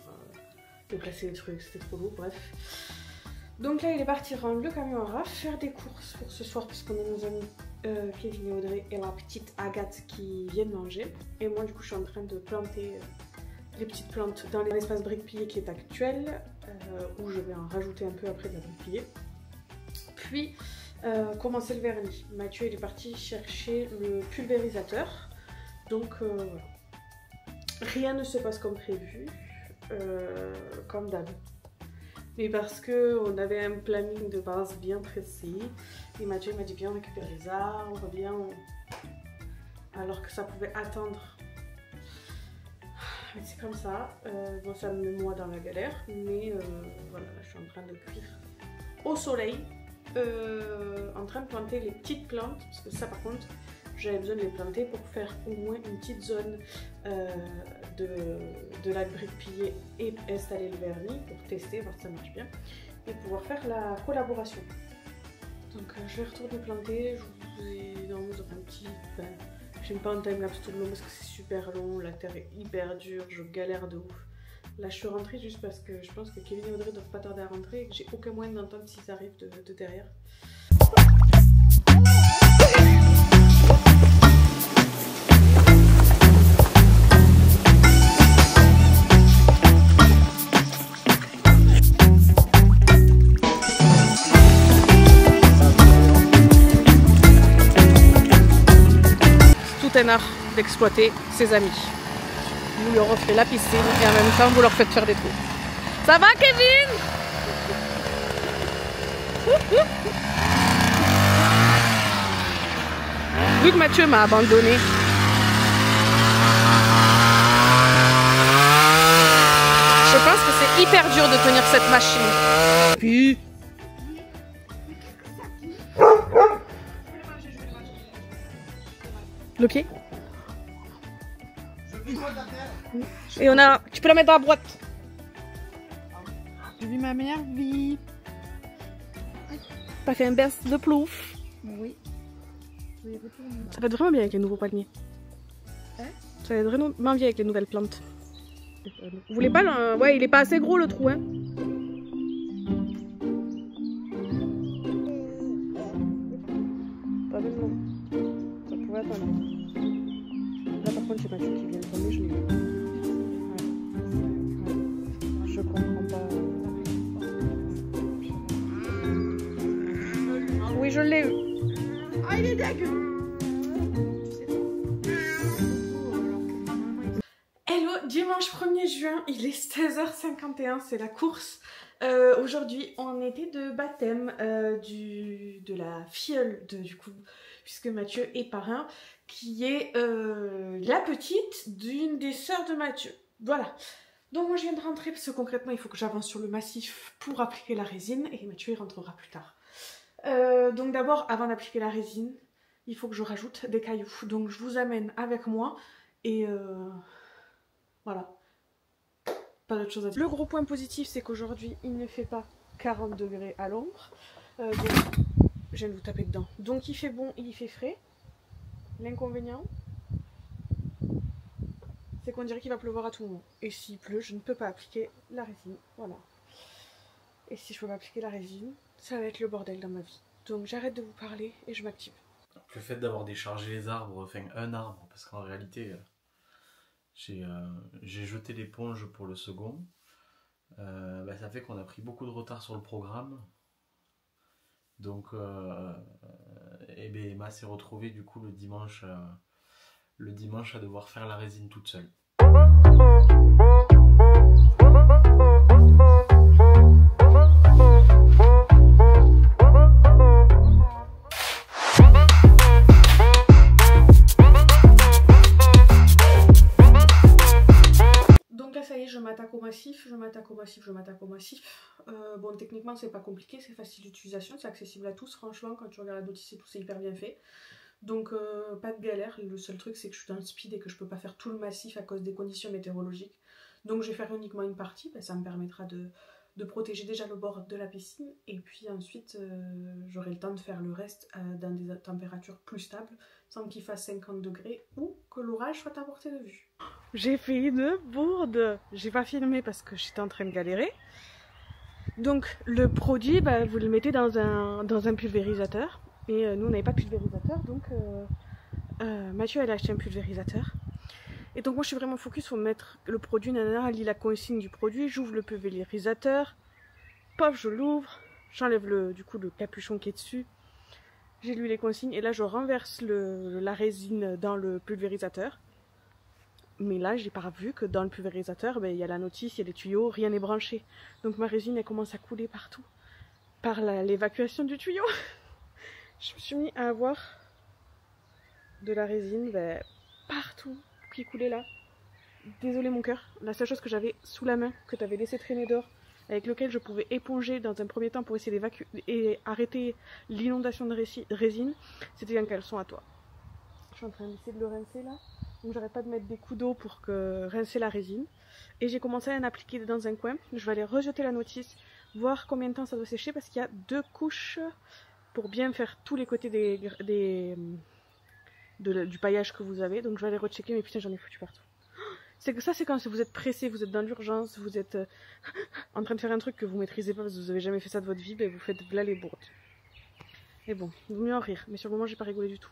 A: déplacer les trucs, c'était trop lourd, bref. Donc là il est parti rendre le camion à Raph, faire des courses pour ce soir puisqu'on a nos amis Kevin et Audrey et la petite Agathe qui viennent manger. Et moi du coup je suis en train de planter les petites plantes dans l'espace brique pillé qui est actuel, où je vais en rajouter un peu après de la brique pillée. Puis commencer le vernis. Mathieu il est parti chercher le pulvérisateur. Donc voilà. Rien ne se passe comme prévu, comme d'hab. Mais parce qu'on avait un planning de base bien précis. Et Mathieu m'a dit bien récupérer les arbres, bien... Alors que ça pouvait attendre. C'est comme ça. Bon, ça me met moi dans la galère. Mais voilà, je suis en train de cuire au soleil. En train de planter les petites plantes. Parce que ça par contre, j'avais besoin de les planter pour faire au moins une petite zone de la brique pillée et installer le vernis pour tester, voir si ça marche bien et pouvoir faire la collaboration. Donc je vais retourner planter, vous aurez un petit... j'aime pas un timelapse tout le long parce que c'est super long, la terre est hyper dure, je galère de ouf. Là je suis rentrée juste parce que je pense que Kevin et Audrey doivent pas tarder à rentrer et que j'ai aucun moyen d'entendre s'ils arrivent de derrière. Un art d'exploiter ses amis. Vous leur offrez la piscine et en même temps vous leur faites faire des trous. Ça va Kevin? Vu que Mathieu m'a abandonné, je pense que c'est hyper dur de tenir cette machine. Puis ok. Et on a... Tu peux la mettre dans la boîte.
F: Je vis ma meilleure vie.
A: T'as fait un berce de plouf.
F: Oui.
A: Ça va être vraiment bien avec les nouveaux palmiers.
F: Hein?
A: Ça va être vraiment bien avec les nouvelles plantes. Vous voulez pas le... Ouais, il est pas assez gros le trou, hein. Pas maintenant. Ça pourrait attendre. Là par contre c'est Mathieu qui vient de tomber, je l'ai vu. Ouais. Je comprends pas. Oui je l'ai eu. Ah il est dégueu. Hello, dimanche 1er juin, il est 16h51, c'est la course. Aujourd'hui on était de baptême de la filleule du coup, puisque Mathieu est parrain, qui est la petite d'une des sœurs de Mathieu. Voilà. Donc moi je viens de rentrer parce que concrètement il faut que j'avance sur le massif pour appliquer la résine et Mathieu il rentrera plus tard. Donc d'abord avant d'appliquer la résine, il faut que je rajoute des cailloux. Donc je vous amène avec moi et voilà. Pas d'autre chose à dire. Le gros point positif c'est qu'aujourd'hui il ne fait pas 40 degrés à l'ombre. Donc je viens de vous taper dedans. Donc il fait bon, il fait frais. L'inconvénient, c'est qu'on dirait qu'il va pleuvoir à tout moment. Et s'il pleut, je ne peux pas appliquer la résine. Voilà. Et si je peux pas appliquer la résine, ça va être le bordel dans ma vie. Donc j'arrête de vous parler et je m'active.
B: Le fait d'avoir déchargé les arbres, enfin un arbre, parce qu'en réalité, j'ai jeté l'éponge pour le second. Ça fait qu'on a pris beaucoup de retard sur le programme. Donc Emma s'est retrouvée du coup le dimanche à devoir faire la résine toute seule.
A: Donc là ça y est, je m'attaque au massif, je m'attaque au massif, je m'attaque au massif. Bon, techniquement, c'est pas compliqué, c'est facile d'utilisation, c'est accessible à tous. Franchement, quand tu regardes la notice et tout, c'est hyper bien fait. Donc, pas de galère. Le seul truc, c'est que je suis dans le speed et que je peux pas faire tout le massif à cause des conditions météorologiques. Donc, je vais faire uniquement une partie. Ça me permettra de protéger déjà le bord de la piscine. Et puis ensuite, j'aurai le temps de faire le reste dans des températures plus stables, sans qu'il fasse 50 degrés ou que l'orage soit à portée de vue. J'ai fait une bourde. J'ai pas filmé parce que j'étais en train de galérer. Donc, le produit, vous le mettez dans un pulvérisateur. Et nous, on n'avait pas de pulvérisateur, donc Mathieu, elle a acheté un pulvérisateur. Et donc moi, je suis vraiment focus, il faut mettre le produit, elle lit la consigne du produit, j'ouvre le pulvérisateur, paf, je l'ouvre, j'enlève le capuchon qui est dessus, j'ai lu les consignes, et là, je renverse la résine dans le pulvérisateur. Mais là, j'ai pas vu que dans le pulvérisateur, il y a la notice, il y a les tuyaux, rien n'est branché. Donc ma résine, elle commence à couler partout, par l'évacuation du tuyau. Je me suis mis à avoir de la résine partout qui coulait là. Désolée mon cœur, la seule chose que j'avais sous la main, que tu avais laissé traîner dehors, avec lequel je pouvais éponger dans un premier temps pour essayer d'évacuer et arrêter l'inondation de résine, c'était un caleçon à toi. Je suis en train d'essayer de le rincer là, donc j'arrête pas de mettre des coups d'eau pour rincer la résine. Et j'ai commencé à en appliquer dans un coin. Je vais aller rejeter la notice, voir combien de temps ça doit sécher parce qu'il y a 2 couches pour bien faire tous les côtés du paillage que vous avez. Donc je vais aller rechecker, mais putain j'en ai foutu partout. C'est que ça, c'est quand vous êtes pressé, vous êtes dans l'urgence, vous êtes en train de faire un truc que vous maîtrisez pas parce que vous avez jamais fait ça de votre vie, vous faites là les bourdes. Et bon, il vaut mieux en rire, mais sur le moment j'ai pas rigolé du tout.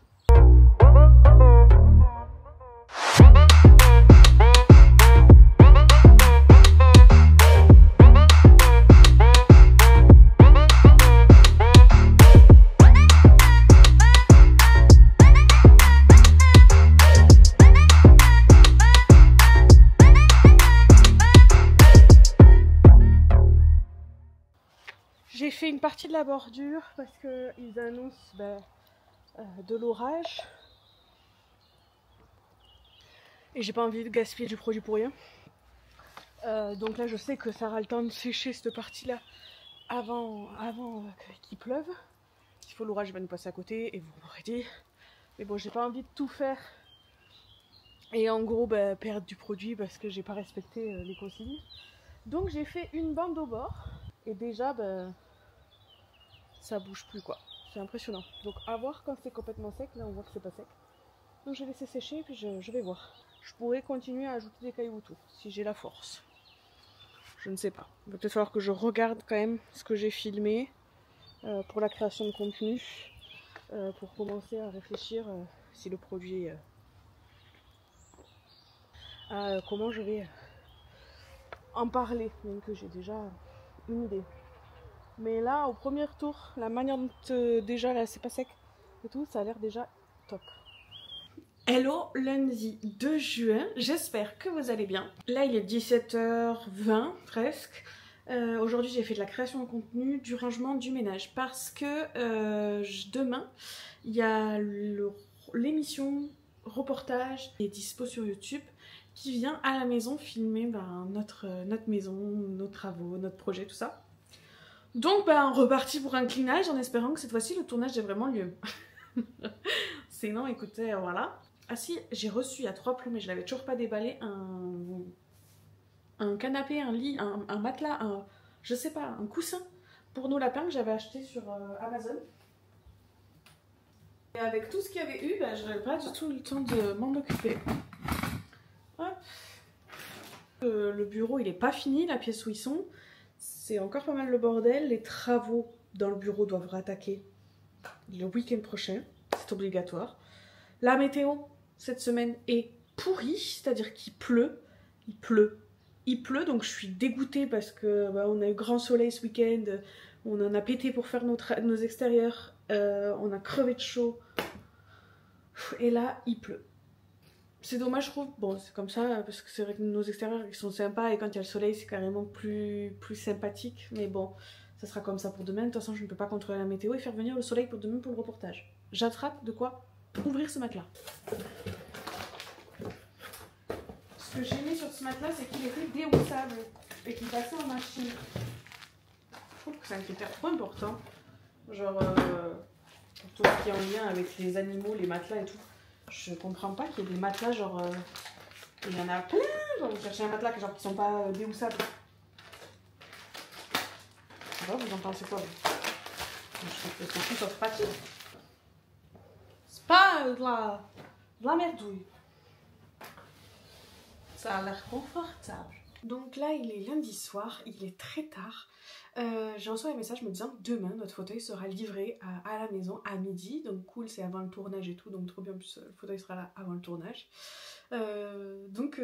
A: J'ai fait une partie de la bordure parce qu'ils annoncent de l'orage. Et j'ai pas envie de gaspiller du produit pour rien. Donc là je sais que ça aura le temps de sécher cette partie-là avant qu'il pleuve. S'il faut l'orage va nous passer à côté et vous m'aurez dit. Mais bon j'ai pas envie de tout faire. Et en gros perdre du produit parce que j'ai pas respecté les consignes. Donc j'ai fait une bande au bord. Et déjà ça bouge plus quoi, c'est impressionnant. Donc à voir quand c'est complètement sec, là on voit que c'est pas sec. Donc je vais laisser sécher et puis je vais voir. Je pourrais continuer à ajouter des cailloux autour, si j'ai la force. Je ne sais pas. Il va peut-être falloir que je regarde quand même ce que j'ai filmé pour la création de contenu, pour commencer à réfléchir si le produit à comment je vais en parler, même que j'ai déjà une idée. Mais là, au premier tour, la manière dont déjà là c'est pas sec et tout, ça a l'air déjà top. Hello, lundi 2 juin, j'espère que vous allez bien. Là il est 17h20 presque. Aujourd'hui j'ai fait de la création de contenu, du rangement, du ménage. Parce que demain, il y a l'émission reportage qui est dispo sur YouTube qui vient à la maison filmer notre maison, nos travaux, notre projet, tout ça. Donc on repartit pour un cleanage en espérant que cette fois-ci le tournage ait vraiment lieu. Sinon écoutez, voilà. Ah si, j'ai reçu il y a 3 plombs mais je l'avais toujours pas déballé un canapé, un lit, un matelas, je sais pas, un coussin pour nos lapins que j'avais acheté sur Amazon. Et avec tout ce qu'il y avait eu, je n'avais pas du tout le temps de m'en occuper. Hop. Le bureau il est pas fini, la pièce où ils sont. C'est encore pas mal le bordel. Les travaux dans le bureau doivent rattaquer le week-end prochain. C'est obligatoire. La météo cette semaine est pourrie, c'est-à-dire qu'il pleut. Il pleut, donc je suis dégoûtée parce que on a eu grand soleil ce week-end. On en a pété pour faire nos extérieurs. On a crevé de chaud. Et là, il pleut. C'est dommage, je trouve. Bon, c'est comme ça, parce que c'est vrai que nos extérieurs ils sont sympas et quand il y a le soleil, c'est carrément plus sympathique. Mais bon, ça sera comme ça pour demain. De toute façon, je ne peux pas contrôler la météo et faire venir le soleil pour demain pour le reportage. J'attrape de quoi ouvrir ce matelas. Ce que j'ai mis sur ce matelas, c'est qu'il était déhaussable. et qui passait en machine. Je trouve que c'est un critère trop important. Genre, pour tout ce qui est en lien avec les animaux, les matelas et tout. Je comprends pas qu'il y ait des matelas, genre. Il y en a plein. Genre, vous cherchez un matelas genre, qui sont pas déhoussables. Je sais pas, vous en pensez quoi, vous? Je trouve que c'est tout sauf pratique. C'est pas de la merdouille. Ça a l'air confortable. Donc là, il est lundi soir, il est très tard. J'ai reçu un message me disant que demain, notre fauteuil sera livré à la maison à midi. Donc cool, c'est avant le tournage et tout, donc trop bien. En plus, le fauteuil sera là avant le tournage. Donc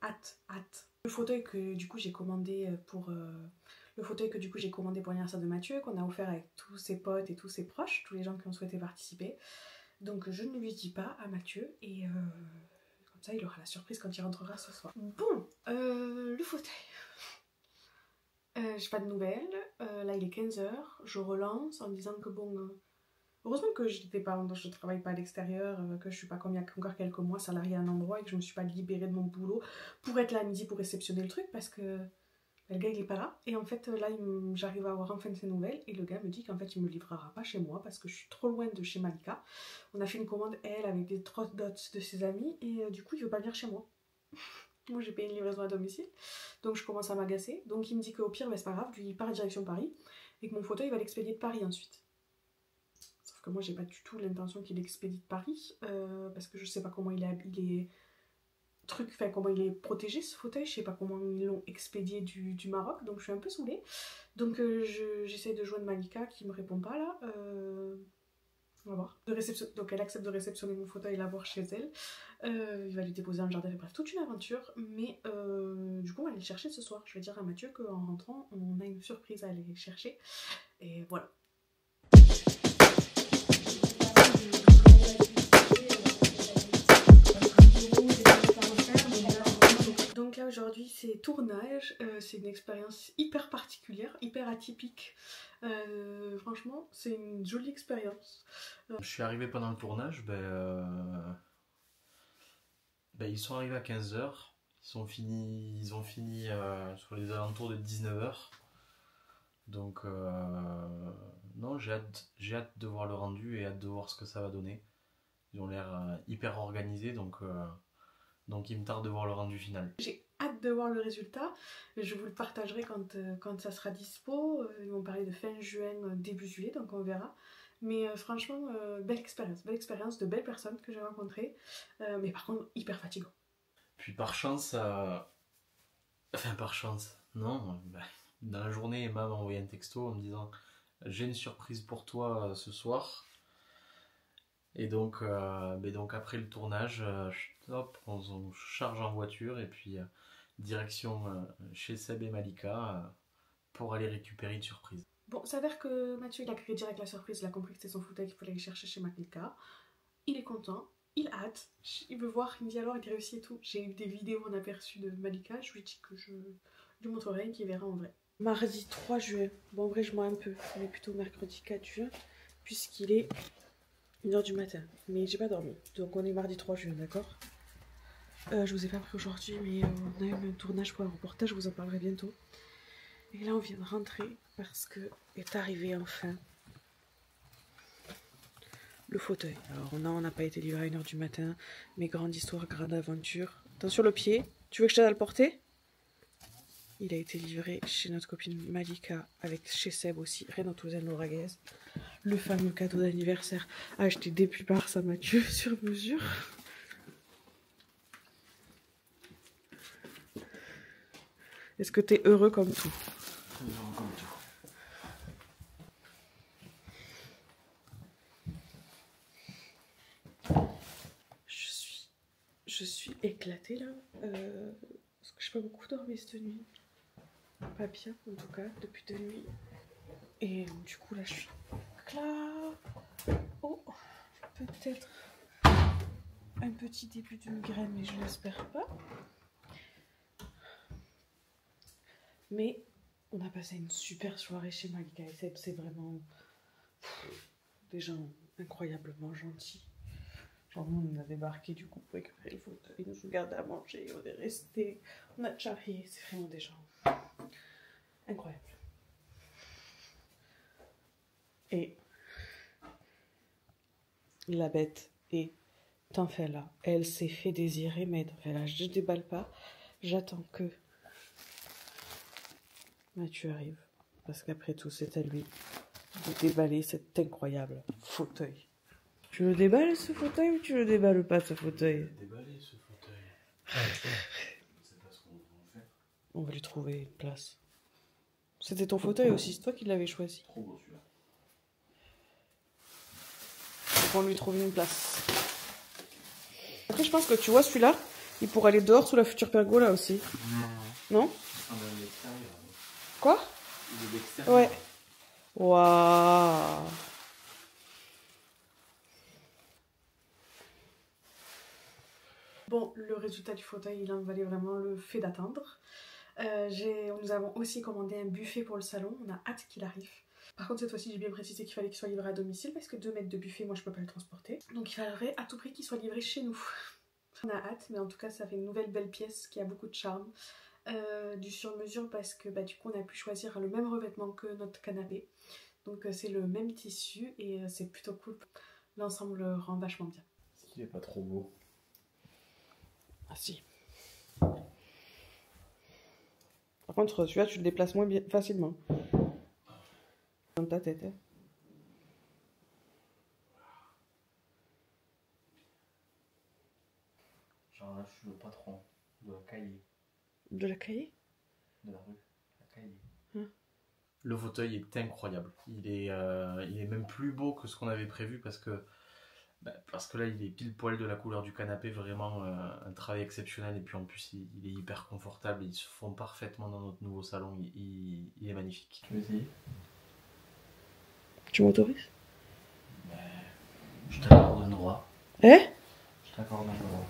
A: hâte. Le fauteuil que du coup j'ai commandé pour l'anniversaire de Mathieu, qu'on a offert avec tous ses potes et tous ses proches, tous les gens qui ont souhaité participer. Donc je ne lui dis pas à Mathieu et comme ça il aura la surprise quand il rentrera ce soir. Bon, le fauteuil. J'ai pas de nouvelles. Là il est 15h, je relance en disant que bon... heureusement que je travaille pas à l'extérieur, que je suis pas comme il y a encore quelques mois salariée à un endroit et que je me suis pas libérée de mon boulot pour être là à midi pour réceptionner le truc parce que le gars il est pas là. Et en fait là j'arrive à avoir enfin de ses nouvelles et le gars me dit qu'en fait il me livrera pas chez moi parce que je suis trop loin de chez Malika. On a fait une commande elle avec des trottes de ses amis et du coup il veut pas venir chez moi. Moi j'ai payé une livraison à domicile donc je commence à m'agacer. Donc il me dit qu'au pire c'est pas grave, lui il part direction Paris et que mon fauteuil va l'expédier de Paris ensuite. Sauf que moi j'ai pas du tout l'intention qu'il expédie de Paris parce que je sais pas comment comment il est protégé ce fauteuil, je sais pas comment ils l'ont expédié du Maroc, donc je suis un peu saoulée. Donc j'essaie de joindre Malika qui me répond pas là. On va voir. Donc elle accepte de réceptionner mon fauteuil et l'avoir chez elle. Il va lui déposer dans le jardin, bref, toute une aventure. Mais du coup on va aller le chercher ce soir. Je vais dire à Mathieu qu'en rentrant on a une surprise à aller chercher. Et voilà. Donc là aujourd'hui c'est tournage, c'est une expérience hyper particulière, hyper atypique. Franchement c'est une jolie expérience.
B: Je suis arrivé pendant le tournage, ils sont arrivés à 15h, ils ont fini sur les alentours de 19h. Donc non, j'ai hâte de voir le rendu et hâte de voir ce que ça va donner. Ils ont l'air hyper organisés, donc il me tarde de voir le rendu final.
A: J'ai hâte de voir le résultat, je vous le partagerai quand ça sera dispo. Ils vont parler de fin juin, début juillet, donc on verra. Mais franchement, belle expérience de belles personnes que j'ai rencontrées, mais par contre hyper fatigant.
B: Puis par chance, non, dans la journée Emma m'a envoyé un texto en me disant j'ai une surprise pour toi ce soir. Et donc après le tournage, hop, on charge en voiture et puis direction chez Seb et Malika pour aller récupérer une surprise.
A: Bon, ça s'avère que Mathieu il a créé direct la surprise, il a compris que c'était son fauteuil qu'il fallait aller chercher chez Malika. Il est content, il a hâte, il veut voir, il me dit alors il réussit et tout. J'ai eu des vidéos en aperçu de Malika, je lui dis que je lui montrerai et qu'il verra en vrai. Mardi 3 juin, bon en vrai je mens un peu, mais plutôt mercredi 4 juin, puisqu'il est 1h du matin, mais j'ai pas dormi, donc on est mardi 3 juin, d'accord. Je vous ai pas pris aujourd'hui, mais on a eu un tournage pour un reportage, je vous en parlerai bientôt. Et là on vient de rentrer parce que est arrivé enfin le fauteuil. Alors non, on n'a pas été livré à 1h du matin, mais grande histoire, grande aventure. Attention le pied, tu veux que je t'aide à le porter? Il a été livré chez notre copine Malika, avec chez Seb aussi, Renato Zenoraguez. Le fameux cadeau d'anniversaire acheté depuis par sa Mathieu sur mesure. Est-ce que t'es heureux comme tout?
B: Heureux comme tout.
A: Je suis éclatée là, parce que je n'ai pas beaucoup dormi cette nuit. Pas bien en tout cas, depuis 2 nuits. Et du coup là je suis là. Oh, peut-être un petit début de migraine, mais je l'espère pas. Mais on a passé une super soirée chez Malika et Seb, c'est vraiment des gens incroyablement gentils. Genre nous on a débarqué du coup pour récupérer le fauteuil, ils nous ont gardé à manger, on est resté, on a charrié, c'est vraiment des gens incroyable. Et la bête est enfin là. Elle s'est fait désirer, mais là, je déballe pas. J'attends que Mathieu arrive. Parce qu'après tout, c'est à lui de déballer cet incroyable fauteuil. Tu le déballes ce fauteuil ou tu le déballes pas ce fauteuil?
B: Déballer ce fauteuil. C'est pas ce qu'on va faire.
A: On va lui trouver une place. C'était ton fauteuil aussi, c'est toi qui l'avais choisi.
B: Trop beau celui-là.
A: Faut qu'on lui trouve une place. Après, je pense que tu vois celui-là, il pourrait aller dehors sous la future pergola aussi. Non?
B: Ah, mais il est extérieur.
A: Quoi?
B: Il est d'extérieur.
A: Ouais. Waouh. Bon, le résultat du fauteuil, il en valait vraiment le fait d'attendre. Nous avons aussi commandé un buffet pour le salon, on a hâte qu'il arrive. Par contre, cette fois-ci, j'ai bien précisé qu'il fallait qu'il soit livré à domicile parce que 2 mètres de buffet, moi, je peux pas le transporter. Donc, il faudrait à tout prix qu'il soit livré chez nous. On a hâte, mais en tout cas, ça fait une nouvelle belle pièce qui a beaucoup de charme. Du sur-mesure parce que du coup, on a pu choisir le même revêtement que notre canapé. Donc, c'est le même tissu et c'est plutôt cool. L'ensemble rend vachement bien.
B: Est-ce qu'il est pas trop beau?
A: Ah si. Par contre, celui-là, tu le déplaces moins bien, facilement. Dans ta tête. Hein.
B: Genre là, je suis le patron de la cahier.
A: De la cahier?
B: De la rue. La cahier. Le fauteuil est incroyable. Il est même plus beau que ce qu'on avait prévu parce que là, il est pile poil de la couleur du canapé. Vraiment un travail exceptionnel. Et puis en plus, il est hyper confortable. Ils se font parfaitement dans notre nouveau salon. Il est magnifique. Tu veux essayer?
A: Tu m'autorises?
B: Je t'accorde un droit.
A: Eh?
B: Je t'accorde un droit.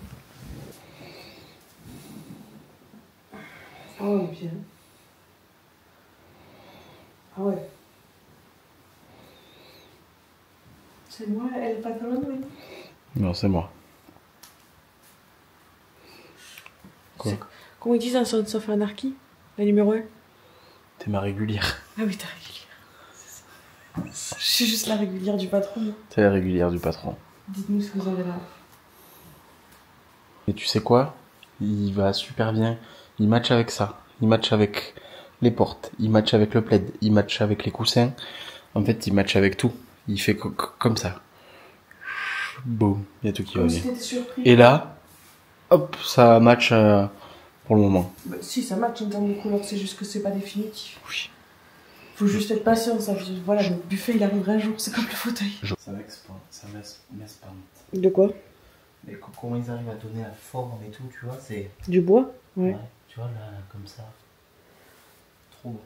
A: Ah ouais, bien. Ah ouais. C'est moi, elle est pas trop loin, oui.
B: Non, c'est moi. Quoi?
A: Comment ils disent un son sauf anarchie? La numéro 1?
B: T'es ma régulière.
A: Ah oui, t'es régulière. Je suis juste la régulière du patron. Moi.
B: T'es la régulière du patron.
A: Dites-nous ce que vous avez là.
B: Et tu sais quoi? Il va super bien. Il match avec ça. Il match avec les portes. Il match avec le plaid. Il match avec les coussins. En fait, il match avec tout. Il fait comme ça. Boum. Il y a tout qui va bien. Et là, hop, ça match pour le moment.
A: Bah, si, ça match en termes de couleur. C'est juste que c'est pas définitif.
B: Oui.
A: Faut juste être patient. Ça. Voilà, le buffet, il arrivera un jour. C'est comme le fauteuil.
B: Ça m'espante.
A: De quoi?
B: Mais comment ils arrivent à donner la forme et tout, tu vois, c'est...
A: Du bois? Ouais.
B: Tu vois, là, comme ça. Trop beau.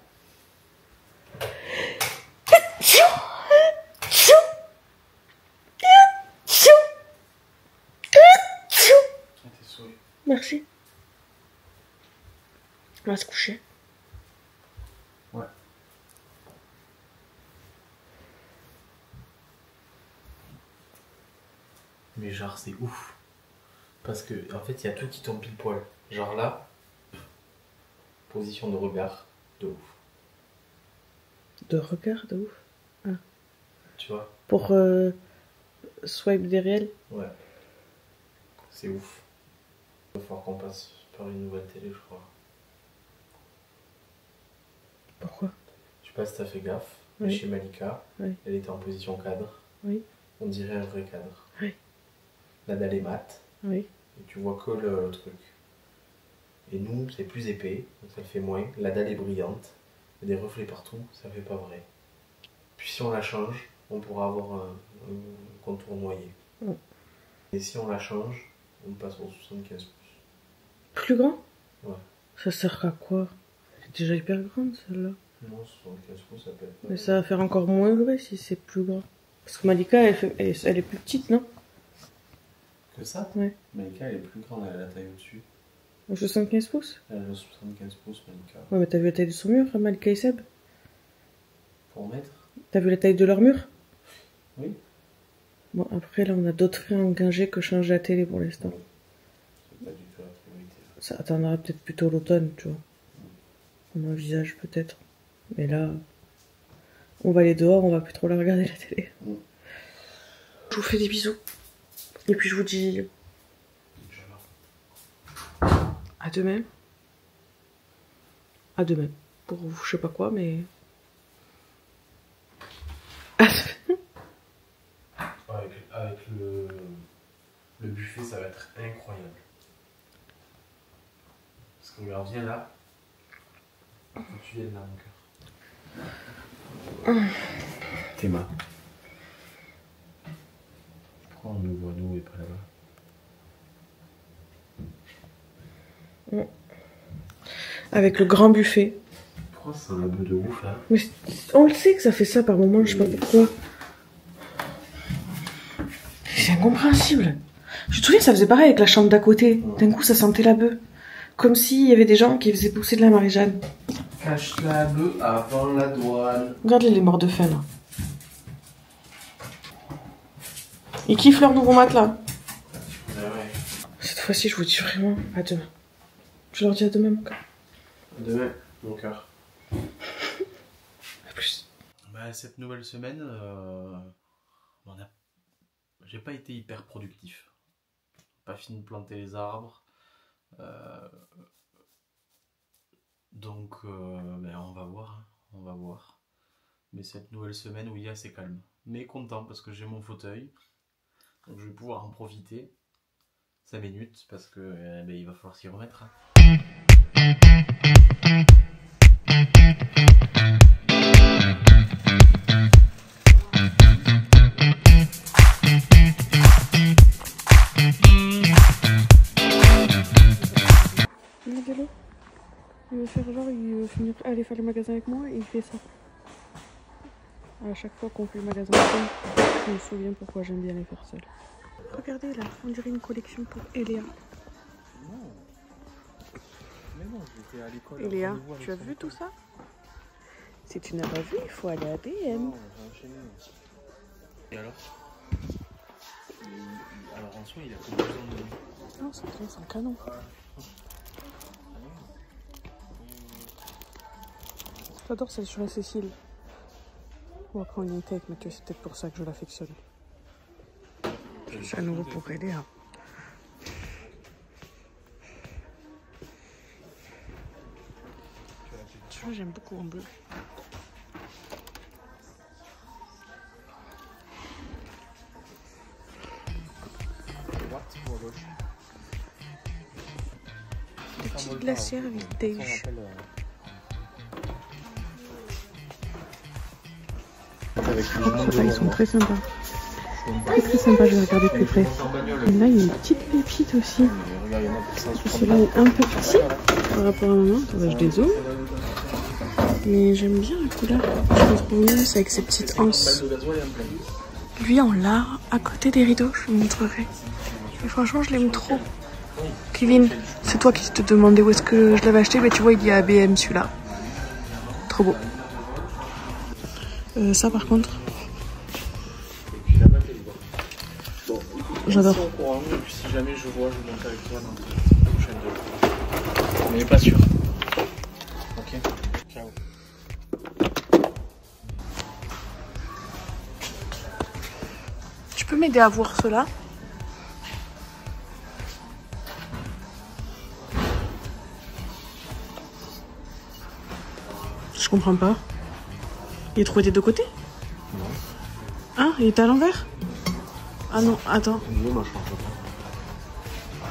A: Merci. On va se coucher.
B: Ouais. Mais genre, c'est ouf. Parce que, en fait, il y a tout qui tombe pile poil. Genre là, position de regard, de ouf.
A: De regard, de ouf. Ah.
B: Tu vois?
A: Pour swipe des réels?
B: Ouais. C'est ouf. Il va falloir qu'on passe par une nouvelle télé, je crois.
A: Pourquoi?
B: Je sais pas si t'as fait gaffe.
A: Oui.
B: Chez Malika,
A: oui.
B: Elle était en position cadre.
A: Oui.
B: On dirait un vrai cadre.
A: Oui.
B: La dalle est mate.
A: Oui.
B: Et tu vois que le truc. Et nous, c'est plus épais, donc ça le fait moins. La dalle est brillante. Il y a des reflets partout, ça fait pas vrai. Puis si on la change, on pourra avoir un contour noyé.
A: Mm.
B: Et si on la change, on passe au 75 pouces.
A: Plus grand?
B: Ouais.
A: Ça sert à quoi? C'est déjà hyper grande celle-là.
B: Non, 75 pouces, ça peut être...
A: Mais ça va faire encore moins vrai si c'est plus grand. Parce que Malika, elle est plus petite, non?
B: Que ça?
A: Ouais.
B: Malika, elle est plus grande, elle a la taille au-dessus.
A: 75 pouces?
B: Elle a 75 pouces, Malika.
A: Ouais, mais t'as vu la taille de son mur, Malika et Seb?
B: Pour mettre?
A: T'as vu la taille de leur mur?
B: Oui.
A: Bon, après, là, on a d'autres frais engagés que changer la télé pour l'instant.
B: Oui. C'est pas du tout la priorité.
A: Ça attendra peut-être plutôt l'automne, tu vois. On envisage peut-être. Mais là, on va aller dehors, on va plus trop la regarder la télé. Je vous fais des bisous. Et puis je vous dis à demain. À demain. Pour je sais pas quoi, mais...
B: avec le buffet, ça va être incroyable. Parce que regarde, viens là. Faut que tu viennes là, mon cœur. Théma. Pourquoi on nous voit nous et pas là-bas?
A: Avec le grand buffet.
B: Pourquoi c'est un peu de ouf là?
A: Mais on le sait que ça fait ça par moment, je sais pas pourquoi. C'est incompréhensible. Je te souviens, ça faisait pareil avec la chambre d'à côté. D'un coup, ça sentait la bœuf. Comme s'il y avait des gens qui faisaient pousser de la Marie-Jeanne.
B: Cache la bœuf avant la douane.
A: Regarde les morts de faim là. Ils kiffent leur nouveau matelas.
B: Ouais.
A: Cette fois-ci, je vous dis vraiment à demain. Je leur dis à demain, mon cœur.
B: À demain, mon cœur.
A: À plus.
B: Bah, cette nouvelle semaine, j'ai pas été hyper productif. Pas fini de planter les arbres. Donc, on va voir. On va voir. Mais cette nouvelle semaine, oui, assez calme. Mais content parce que j'ai mon fauteuil. Donc, je vais pouvoir en profiter 5 minutes parce que il va falloir s'y remettre. Hein.
A: Regardez-le. Il veut faire genre, il veut finir, aller faire le magasin avec moi et il fait ça. À chaque fois qu'on fait le magasin ensemble, je me souviens pourquoi j'aime bien les faire seul. Regardez là, on dirait une collection pour Eléa.
B: Mais non, j'étais à l'école.
A: Eléa, tu as vu tout ça? Si tu n'as pas vu, il faut aller à DM.
B: Et alors? Alors en soi, il a pas besoin de...
A: Non, c'est un canon. J'adore celle sur la Cécile. Bon, après on y était avec Mathieu, c'est peut-être pour ça que je l'affectionne. C'est à nouveau pour Eléa. Tu vois, j'aime beaucoup en bleu. Des petites glacières vintage. Ils sont très sympas. Très sympas, je vais regarder plus près. Et là, il y a une petite pépite aussi. Celui-là est un peu petit par rapport à maman. Attends, je dézoome. Mais j'aime bien la couleur. Je le trouve mieux, c'est avec ses petites anses. Lui en lard, à côté des rideaux, je vous montrerai. Et franchement, je l'aime trop. Kevin, c'est toi qui te demandais où est-ce que je l'avais acheté. Mais tu vois, il y a ABM celui-là. Trop beau. Ça par contre, j'adore.
B: Si jamais je vois, je monte avec toi dans la prochaine vidéo. Mais pas sûr. Ok. Ciao.
A: Tu peux m'aider à voir cela? Je comprends pas. Il est trouvé des deux côtés?
B: Non.
A: Ah, il était à l'envers? Ah non, attends.
B: Non, moi je pense pas.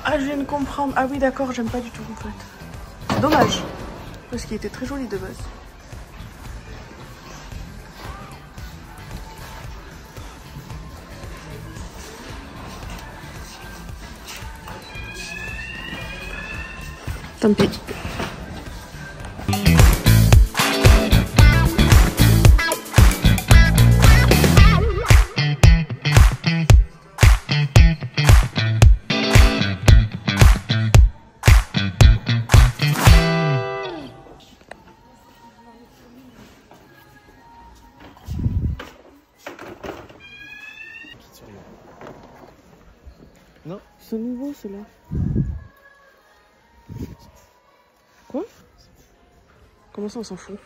A: Ah, je viens de comprendre. Ah oui, d'accord, j'aime pas du tout en fait. Dommage. Parce qu'il était très joli de base. Tant pis.
B: Non.
A: C'est nouveau ceux-là. Quoi? Comment ça on s'en fout?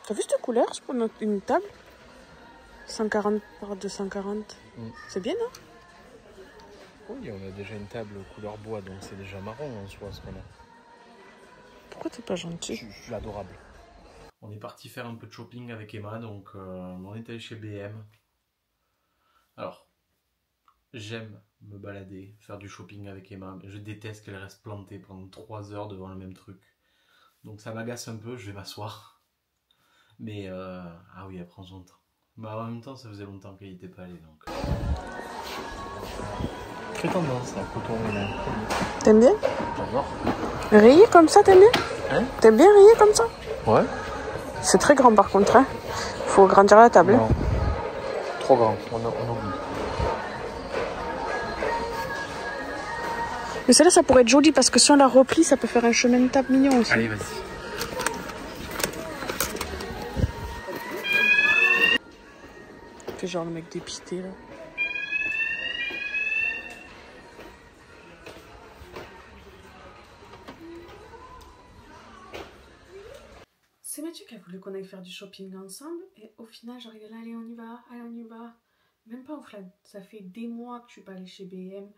A: T'as vu cette couleur pour une table 140 par 240. C'est bien, non?
E: Oui, on a déjà une table couleur bois, donc c'est déjà marron en soi ce qu'on a.
A: Pourquoi t'es pas gentil?
E: Je suis adorable.
B: On est parti faire un peu de shopping avec Emma, donc on est allé chez BM. Alors, j'aime me balader, faire du shopping avec Emma, mais je déteste qu'elle reste plantée pendant 3 heures devant le même truc. Donc ça m'agace un peu, je vais m'asseoir. Mais ah oui, elle prend son temps. Mais en même temps, ça faisait longtemps qu'elle n'y était pas allée, donc...
E: Très tendance, là, coton là.
A: T'aimes bien?
E: J'adore.
A: Rayé comme ça, t'aimes bien?
E: Hein?
A: T'aimes bien rayé comme ça?
E: Ouais.
A: C'est très grand par contre, hein. Faut grandir la table.
E: Non. Trop grand, on oublie.
A: Mais celle-là, ça pourrait être joli parce que si on la replie, ça peut faire un chemin de table mignon aussi.
E: Allez, vas-y.
A: Fais genre le mec dépité là. C'est Mathieu qui a voulu qu'on aille faire du shopping ensemble et au final j'arrivais là, allez on y va, Même pas en flâne, ça fait des mois que je suis pas allée chez BM,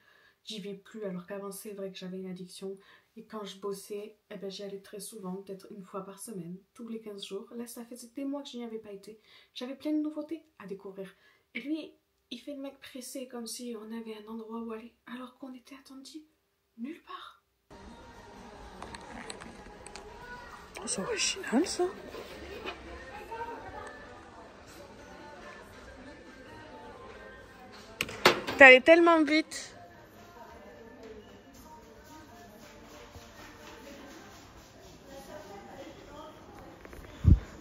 A: j'y vais plus alors qu'avant c'est vrai que j'avais une addiction et quand je bossais, eh ben, j'y allais très souvent, peut-être une fois par semaine, tous les 15 jours. Là ça faisait des mois que je n'y avais pas été, j'avais plein de nouveautés à découvrir. Et lui, il fait le mec pressé comme si on avait un endroit où aller alors qu'on était attendu nulle part. C'est original ça. T'es allé tellement vite.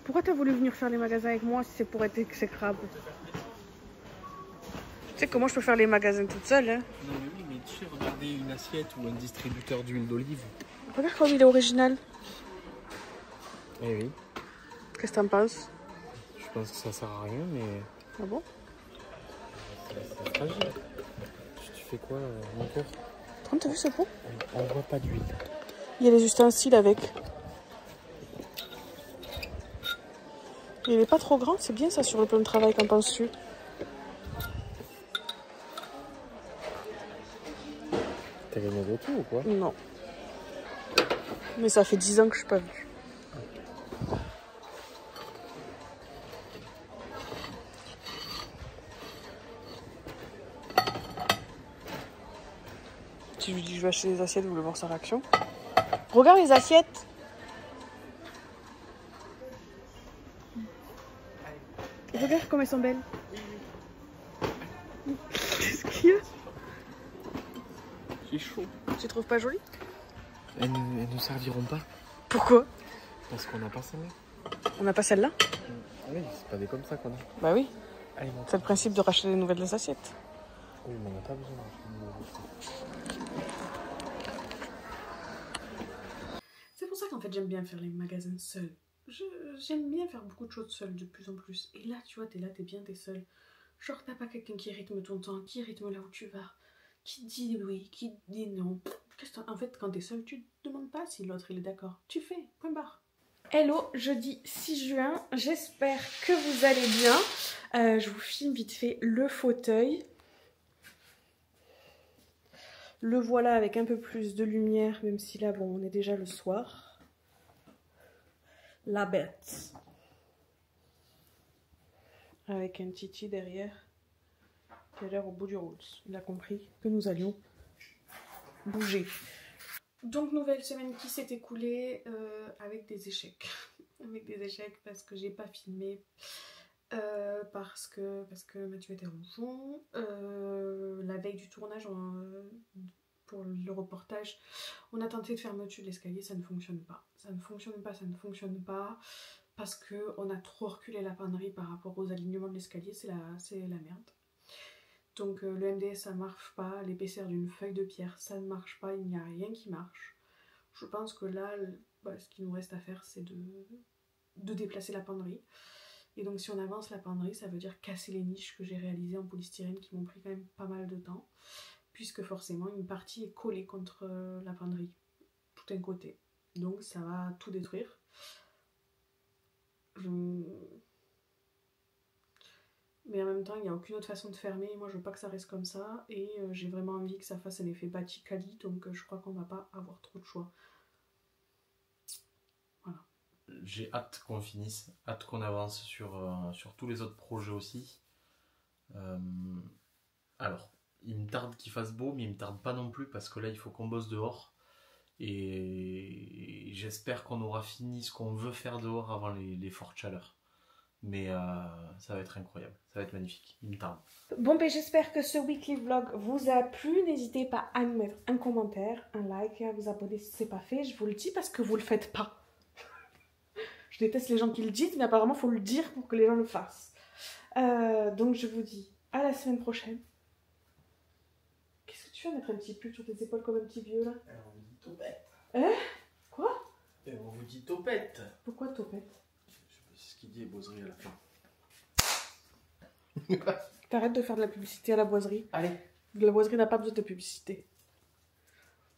A: Pourquoi t'as voulu venir faire les magasins avec moi si c'est pour être exécrable? Tu sais comment je peux faire les magasins toute seule, hein?
E: Non mais oui, mais tu sais, regardez une assiette ou un distributeur d'huile d'olive.
A: Regarde comme il est original.
E: Eh oui.
A: Qu'est-ce que t'en penses?
E: Je pense que ça sert à rien, mais...
A: Ah bon?
E: C'est fragile. Tu fais quoi encore?
A: Comment t'as vu ce pot?
E: On voit pas d'huile.
A: Il y a les ustensiles avec. Il est pas trop grand, c'est bien ça sur le plan de travail, qu'en penses-tu?
E: T'as gagné de tout ou quoi?
A: Non. Mais ça fait 10 ans que je suis pas venue. Si je lui dis que je vais acheter des assiettes, vous voulez voir sa réaction? Regarde les assiettes! Regarde comme elles sont belles. Qu'est-ce qu'il y a?
E: C'est chaud.
A: Tu trouves pas joli?
E: Elles ne serviront pas.
A: Pourquoi?
E: Parce qu'on n'a pas celle-là.
A: On n'a pas celle-là?
E: Oui, c'est pas des comme ça qu'on a.
A: Bah oui.
E: Allez,
A: C'est le principe de racheter des nouvelles assiettes.
E: Oui, mais on n'a pas besoin d'acheter de nouvelles.
A: C'est pour ça qu'en fait j'aime bien faire les magasins seuls. J'aime bien faire beaucoup de choses seules de plus en plus. Et là, tu vois, t'es là, t'es bien, t'es seul. Genre, t'as pas quelqu'un qui rythme ton temps, qui rythme là où tu vas, qui dit oui, qui dit non. En fait, quand t'es seul, tu te demandes pas si l'autre il est d'accord. Tu fais, point barre. Hello, jeudi 6 juin, j'espère que vous allez bien. Je vous filme vite fait le fauteuil. Le voilà avec un peu plus de lumière, même si là, bon, on est déjà le soir. La bête. Avec un titi derrière. Qui a l'air au bout du rouleau. Il a compris que nous allions bouger. Donc, nouvelle semaine qui s'est écoulée avec des échecs. Avec des échecs parce que j'ai pas filmé. Parce que Mathieu était ronchon. La veille du tournage, pour le reportage, on a tenté de faire fermeture de l'escalier, ça ne fonctionne pas. Ça ne fonctionne pas. Parce qu'on a trop reculé la pannerie par rapport aux alignements de l'escalier, c'est la merde. Donc le MDF ça marche pas, l'épaisseur d'une feuille de pierre ça ne marche pas, il n'y a rien qui marche. Je pense que là, ce qu'il nous reste à faire c'est de déplacer la penderie. Et donc si on avance la penderie, ça veut dire casser les niches que j'ai réalisées en polystyrène qui m'ont pris quand même pas mal de temps. Puisque forcément une partie est collée contre la penderie, tout un côté. Donc ça va tout détruire. Mais en même temps, il n'y a aucune autre façon de fermer. Moi, je veux pas que ça reste comme ça. Et j'ai vraiment envie que ça fasse un effet Batikali. Donc je crois qu'on va pas avoir trop de choix. Voilà.
B: J'ai hâte qu'on finisse, hâte qu'on avance sur tous les autres projets aussi. Alors, il me tarde qu'il fasse beau, mais il me tarde pas non plus parce que là, il faut qu'on bosse dehors. Et j'espère qu'on aura fini ce qu'on veut faire dehors avant les fortes chaleurs. Mais ça va être incroyable, ça va être magnifique, il me tarde.
A: Bon ben j'espère que ce weekly vlog vous a plu. N'hésitez pas à nous mettre un commentaire, un like et à vous abonner si c'est pas fait. Je vous le dis parce que vous le faites pas. Je déteste les gens qui le disent, mais apparemment il faut le dire pour que les gens le fassent. Donc je vous dis à la semaine prochaine. Qu'est-ce que tu fais, mettre un petit pull sur tes épaules comme un petit vieux là?
B: On vous dit topette.
A: Hein? Quoi?
B: On vous dit topette.
A: Pourquoi topette?
B: C'est ce qu'il dit, boiserie à la fin.
A: T'arrêtes de faire de la publicité à la boiserie.
B: Allez.
A: La boiserie n'a pas besoin de publicité.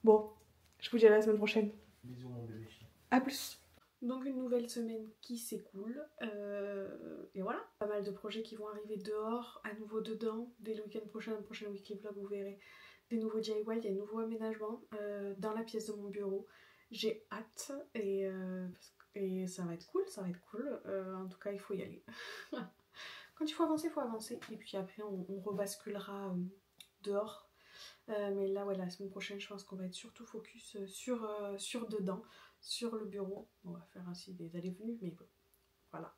A: Bon, je vous dis à la semaine prochaine.
B: Bisous mon bébé.
A: A plus. Donc une nouvelle semaine qui s'écoule. Et voilà. Pas mal de projets qui vont arriver dehors, à nouveau dedans. Dès le week-end prochain, le prochain weekly vlog, vous verrez des nouveaux DIY, il y a un nouveau aménagement dans la pièce de mon bureau. J'ai hâte et ça va être cool, ça va être cool. En tout cas, il faut y aller. Quand il faut avancer, il faut avancer. Et puis après, on rebasculera dehors. Mais là, ouais, la semaine prochaine, je pense qu'on va être surtout focus sur dedans, sur le bureau. On va faire ainsi des allées-venues, mais bon, voilà.